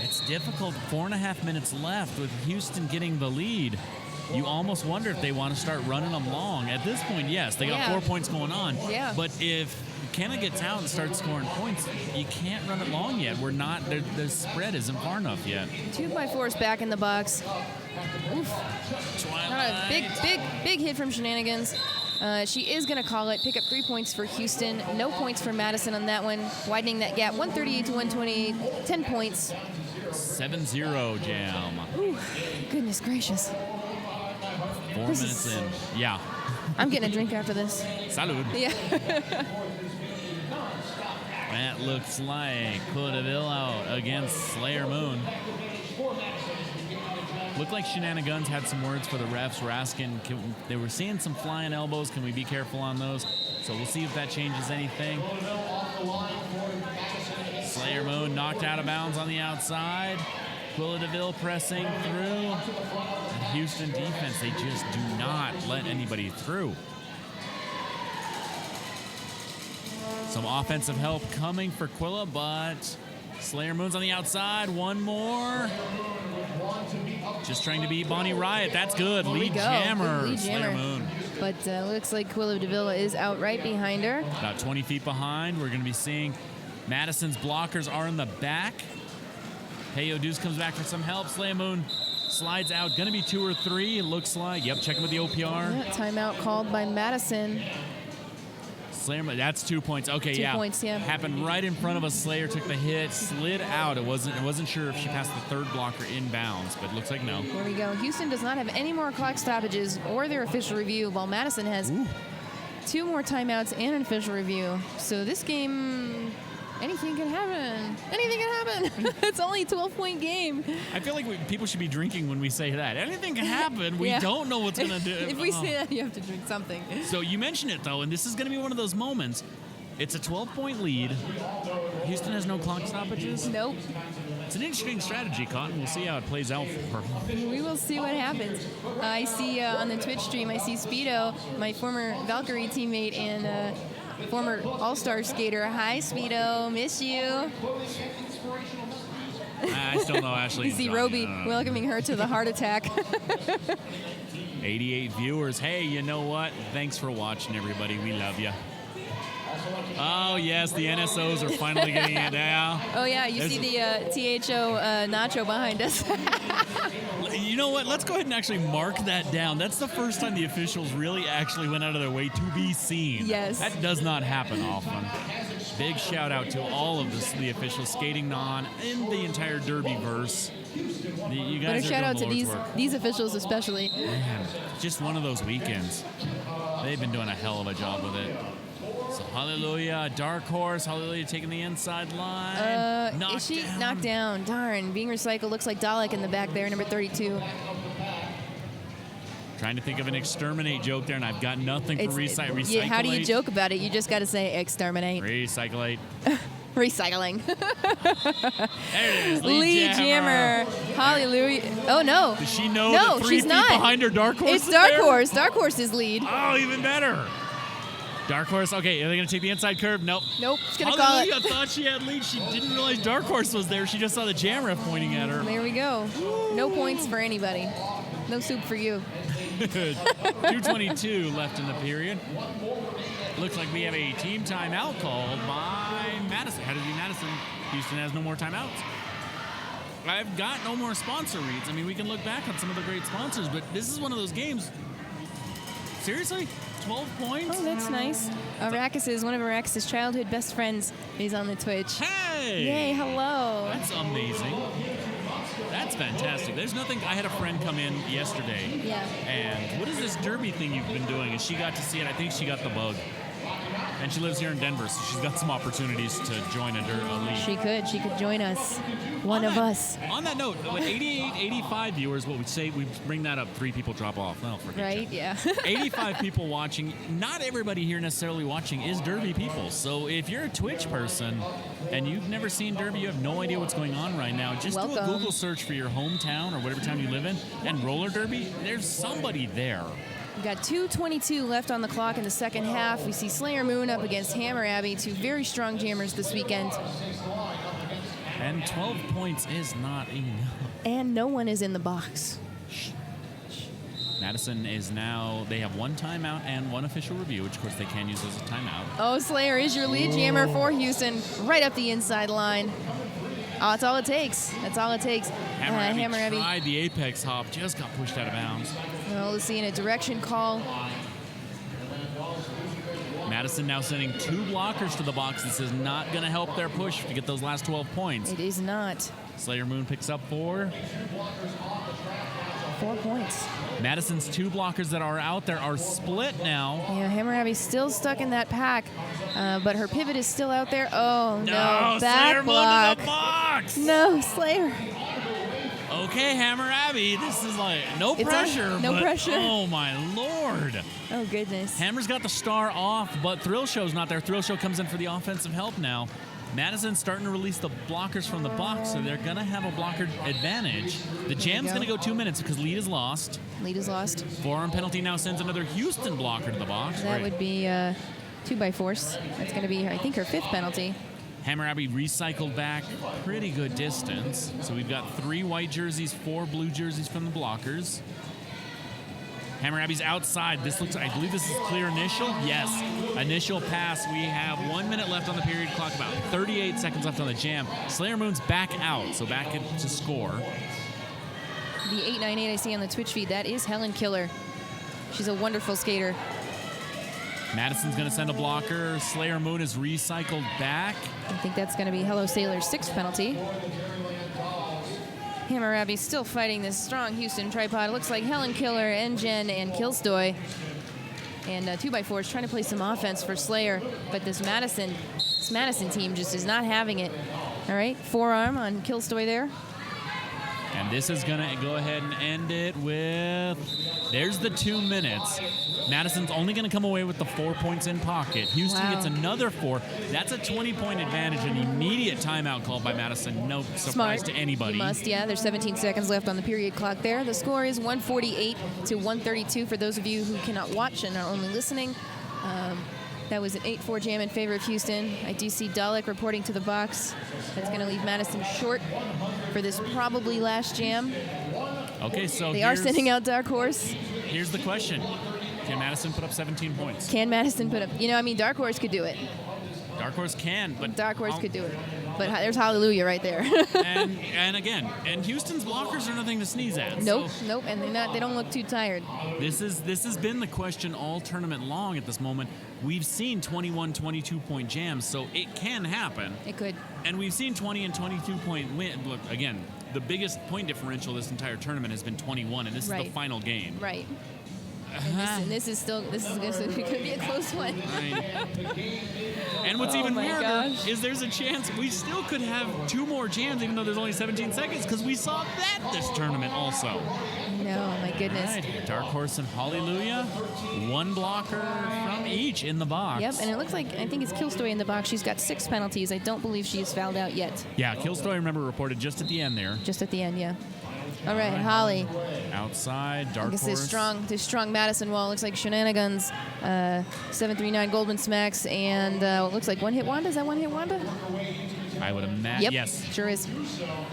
S2: It's difficult. 4.5 minutes left with Houston getting the lead. You almost wonder if they want to start running them long. At this point, yes, they got 4 points going on.
S1: Yeah.
S2: But if Kenna gets out and starts scoring points, you can't run it long yet. We're not, the spread isn't far enough yet.
S1: 2x4 back in the box. Oof.
S2: Twilight.
S1: Big hit from Shenanigans. She is going to call it. Pick up 3 points for Houston. No points for Madison on that one. Widening that gap. 138 to 128. 10 points.
S2: 7-0 jam.
S1: Ooh, goodness gracious.
S2: 4 minutes in. Yeah.
S1: I'm getting a drink after this.
S2: Salud.
S1: Yeah.
S2: That looks like Cordoville out against Slayer Moon. Looked like Shenanigans had some words for the refs. We're asking, they were seeing some flying elbows. Can we be careful on those? So we'll see if that changes anything. Slayer Moon knocked out of bounds on the outside. Quilla DeVille pressing through. And Houston defense, they just do not let anybody through. Some offensive help coming for Quilla, but Slayer Moon's on the outside. One more. Just trying to beat Bonnie Riot. That's good. Lead jammer. Slayer Moon.
S1: But looks like Quilla DeVille is out right behind her.
S2: About 20 feet behind. We're going to be seeing Madison's blockers are in the back. Heyo Deuce comes back for some help. Slayer Moon slides out. Going to be 2 or 3, it looks like. Yep, checking with the OPR.
S1: Yeah, timeout called by Madison.
S2: Slayer, that's 2 points. Okay,
S1: 2 points, yeah.
S2: Happened right in front of us. Slayer took the hit, slid out. It wasn't sure if she passed the third blocker inbounds, but it looks like no.
S1: There we go. Houston does not have any more clock stoppages or their official review, while Madison has 2 more timeouts and an official review. So this game, anything can happen. Anything can happen. It's only a 12-point game.
S2: I feel like people should be drinking when we say that. Anything can happen. We don't know what's going to do.
S1: If we say that, you have to drink something.
S2: So you mentioned it, though, and this is going to be one of those moments. It's a 12-point lead. Houston has no clock stoppages.
S1: Nope.
S2: It's an interesting strategy, Cotton. We'll see how it plays out for her.
S1: We will see what happens. I see on the Twitch stream, I see Speedo, my former Valkyrie teammate and former All-Star skater. Hi, Speedo. Miss you.
S2: I still know Ashley.
S1: You see Roby welcoming her to the heart attack.
S2: 88 viewers. Hey, you know what? Thanks for watching, everybody. We love you. Oh, yes, the NSOs are finally getting it now.
S1: Oh, yeah, you see the THO Nacho behind us.
S2: You know what? Let's go ahead and actually mark that down. That's the first time the officials really actually went out of their way to be seen.
S1: Yes.
S2: That does not happen often. Big shout out to all of the officials skating on in the entire Derby-verse. You guys
S1: But a
S2: are
S1: shout
S2: doing
S1: out
S2: the
S1: to
S2: Lord's work.
S1: these officials especially.
S2: Man, just one of those weekends. They've been doing a hell of a job with it. So hallelujah, Dark Horse, hallelujah, taking the inside line.
S1: Is she knocked down? Darn, being recycled. Looks like Dalek in the back there, number 32.
S2: Trying to think of an exterminate joke there, and I've got nothing for recycle.
S1: Yeah, how do you joke about it? You just got to say exterminate.
S2: Recyclate.
S1: Recycling.
S2: There it is,
S1: Lee Jammer. Hallelujah. Oh, no.
S2: Does she know that 3
S1: she's
S2: feet
S1: not.
S2: behind her Dark Horse
S1: It's
S2: is
S1: Dark
S2: there?
S1: Horse. Dark Horse is lead.
S2: Oh, even better. Dark Horse, okay, are they going to take the inside curve? Nope.
S1: Nope, she's going to call it.
S2: Hallelujah thought she had lead. She didn't realize Dark Horse was there. She just saw the Jammer pointing at her.
S1: There we go. No points for anybody. No soup for you.
S2: 2:22 left in the period. Looks like we have a team timeout called by Madison. How did it be Madison? Houston has no more timeouts. I've got no more sponsor reads. I mean, we can look back on some of the great sponsors, but this is one of those games. Seriously? 12 points?
S1: Oh, that's nice. One of Arrakis' childhood best friends is on the Twitch.
S2: Hey!
S1: Yay, hello.
S2: That's amazing. That's fantastic. There's nothing. I had a friend come in yesterday.
S1: Yeah.
S2: And what is this derby thing you've been doing? And she got to see it. I think she got the bug. And she lives here in Denver, so she's got some opportunities to join a league.
S1: She could join us. One of us.
S2: On that note, with 88, 85 viewers, what we say, we bring that up, 3 people drop off. Well, forget
S1: Right,
S2: you.
S1: yeah.
S2: 85 people watching. Not everybody here necessarily watching is Derby people. So if you're a Twitch person and you've never seen Derby, you have no idea what's going on right now, just do a
S1: Welcome.
S2: Google search for your hometown or whatever town you live in and roller derby. There's somebody there.
S1: We've got 2:22 left on the clock in the second half. We see Slayer Moon up against Hammer Abbey, 2 very strong jammers this weekend.
S2: And 12 points is not enough.
S1: And no one is in the box.
S2: Madison is now, they have 1 timeout and 1 official review, which of course they can use as a timeout.
S1: Oh, Slayer is your lead jammer for Houston, right up the inside line. Oh, that's all it takes. That's all it takes.
S2: Hammer Abbey tried the apex hop, just got pushed out of bounds.
S1: Well, we'll see in a direction call.
S2: Madison now sending 2 blockers to the box. This is not going to help their push to get those last 12 points.
S1: It is not.
S2: Slayer Moon picks up 4.
S1: 4 points.
S2: Madison's 2 blockers that are out there are split now.
S1: Yeah, Hammer Abbey's still stuck in that pack, but her pivot is still out there. Oh, no. Back
S2: Slayer
S1: block.
S2: Moon to the box.
S1: No, Slayer.
S2: Okay, Hammer Abbey, this is like no pressure.
S1: No pressure.
S2: Oh, my Lord.
S1: Oh, goodness.
S2: Hammer's got the star off, but Thrill Show's not there. Thrill Show comes in for the offensive help now. Madison's starting to release the blockers from the box, so they're going to have a blocker advantage. The jam's going to go 2 minutes because lead is lost.
S1: Lead is lost.
S2: Forearm penalty now sends another Houston blocker to the box.
S1: That would be 2 by force. That's going to be, I think, her 5th penalty.
S2: Hammer Abbey recycled back pretty good distance. So we've got 3 white jerseys, 4 blue jerseys from the blockers. Hammer Abbey's outside. This looks, I believe this is clear initial. Yes, initial pass. We have 1 minute left on the period clock, about 38 seconds left on the jam. Slayer Moon's back out, so back to score.
S1: The 898 I see on the Twitch feed, that is Helen Killer. She's a wonderful skater.
S2: Madison's going to send a blocker. Slayer Moon is recycled back.
S1: I think that's going to be Hello Sailor's 6th penalty. Hammer Abbey still fighting this strong Houston tripod. It looks like Helen Killer, Engen, and Kilstoy. And 2x4 is trying to play some offense for Slayer, but this Madison team just is not having it. All right, forearm on Killstoy there.
S2: And this is going to go ahead and end it with, there's the 2 minutes. Madison's only going to come away with the 4 points in pocket. Houston gets another 4. That's a 20-point advantage. An immediate timeout called by Madison. No surprise to anybody.
S1: You must, yeah. There's 17 seconds left on the period clock there. The score is 148 to 132 for those of you who cannot watch and are only listening. That was an 8-4 jam in favor of Houston. I do see Dalek reporting to the box. That's going to leave Madison short for this probably last jam.
S2: Okay, so
S1: they are sending out Dark Horse.
S2: Here's the question. Can Madison put up 17 points?
S1: Can Madison put up? Dark Horse could do it.
S2: Dark Horse can, but
S1: Dark Horse could do it. But there's Hallelujah right there.
S2: and again, Houston's blockers are nothing to sneeze at.
S1: Nope,
S2: so
S1: nope, and they don't look too tired.
S2: This has been the question all tournament long at this moment. We've seen 21, 22-point jams, so it can happen.
S1: It could.
S2: And we've seen 20 and 22-point win. Look, again, the biggest point differential this entire tournament has been 21, and this is the final game.
S1: Right. And this is going to be a close one.
S2: And what's even weirder is there's a chance we still could have 2 more jams, even though there's only 17 seconds, because we saw that this tournament also.
S1: No, my goodness.
S2: All right, Dark Horse and Hallelujah. 1 blocker from each in the box.
S1: Yep, and it looks like, I think it's Killstoy in the box. She's got 6 penalties. I don't believe she is fouled out yet.
S2: Yeah, Killstoy, remember, reported just at the end there.
S1: Just at the end, yeah. All right, Holly.
S2: Outside, Dark Horse.
S1: This strong Madison wall looks like Shenanigans, 739 Goldman Smacks, and it looks like One Hit Wanda. Is that One Hit Wanda?
S2: I would imagine.
S1: Yep,
S2: yes.
S1: Sure is.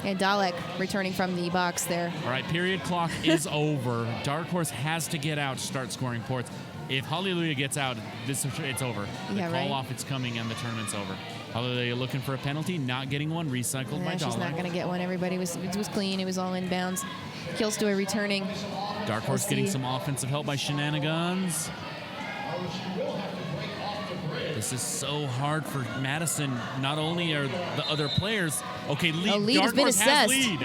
S1: And Dalek returning from the box there.
S2: All right, period clock is over. Dark Horse has to get out to start scoring points. If Hallelujah gets out, it's over. The call off, it's coming, and the tournament's over. Hallelujah looking for a penalty, not getting one, recycled by Dalek.
S1: She's not going to get one. It was clean. It was all inbounds. Killstoy returning.
S2: Dark Horse getting some offensive help by Shenanigans. This is so hard for Madison. Not only are the other players... Okay, lead
S1: has been assessed.
S2: Has lead.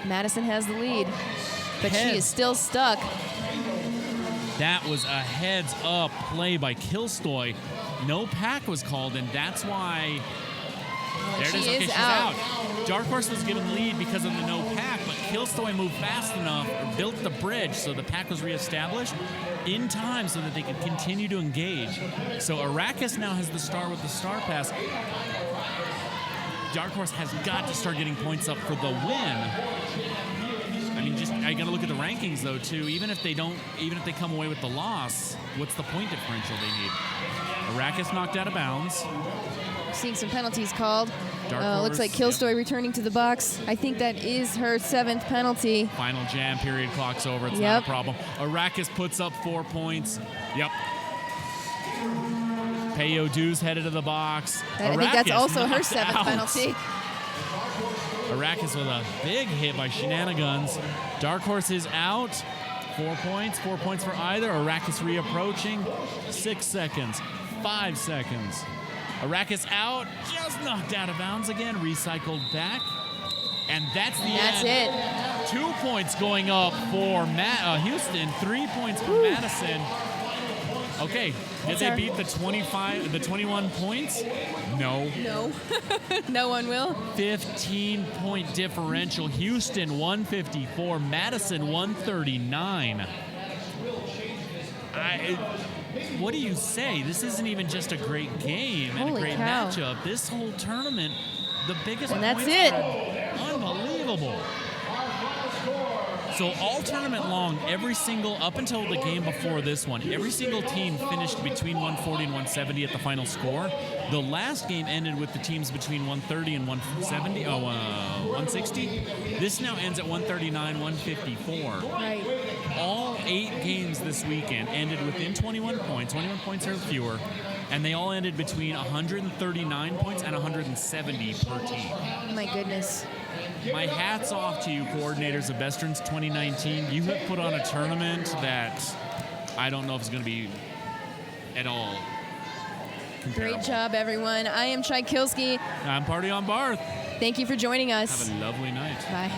S1: Madison has the lead, but she is still stuck.
S2: That was a heads-up play by Killstoy. No pack was called, and that's why... There it is. Okay, she's out. Dark Horse was given lead because of the no pack, but Killstoy moved fast enough, or built the bridge so the pack was reestablished in time so that they could continue to engage. So Arrakis now has the star with the star pass. Dark Horse has got to start getting points up for the win. I mean, I got to look at the rankings though too. Even if they come away with the loss, what's the point differential they need? Arrakis knocked out of bounds.
S1: Seeing some penalties called. Looks like Killstoy returning to the box. I think that is her 7th penalty.
S2: Final jam, period clock's over. It's not a problem. Arrakis puts up 4 points. Yep. Payo Dues headed to the box.
S1: I think that's also her 7th penalty.
S2: Arrakis with a big hit by Shenanigans. Dark Horse is out. 4 points. 4 points for either. Arrakis reapproaching. 6 seconds. 5 seconds. Arrakis out, just knocked out of bounds again, recycled back. And that's the end.
S1: That's it.
S2: 2 points going up for Houston, 3 points for Madison. Okay, did they beat the 21 points? No.
S1: No. No one will.
S2: 15-point differential. Houston 154, Madison 139. What do you say? This isn't even just a great game and a great matchup. This whole tournament, the biggest
S1: and that's it.
S2: Unbelievable. So all tournament long, up until the game before this one, every single team finished between 140 and 170 at the final score. The last game ended with the teams between 130 and 160. This now ends at 139, 154.
S1: Right.
S2: All 8 games this weekend ended within 21 points. 21 points or fewer. And they all ended between 139 points and 170 per team.
S1: My goodness.
S2: My hat's off to you, coordinators of Besterns 2019. You have put on a tournament that I don't know if it's going to be at all comparable.
S1: Great job, everyone. I am Chai Kilsky.
S2: I'm Party on Barth.
S1: Thank you for joining us.
S2: Have a lovely night.
S1: Bye.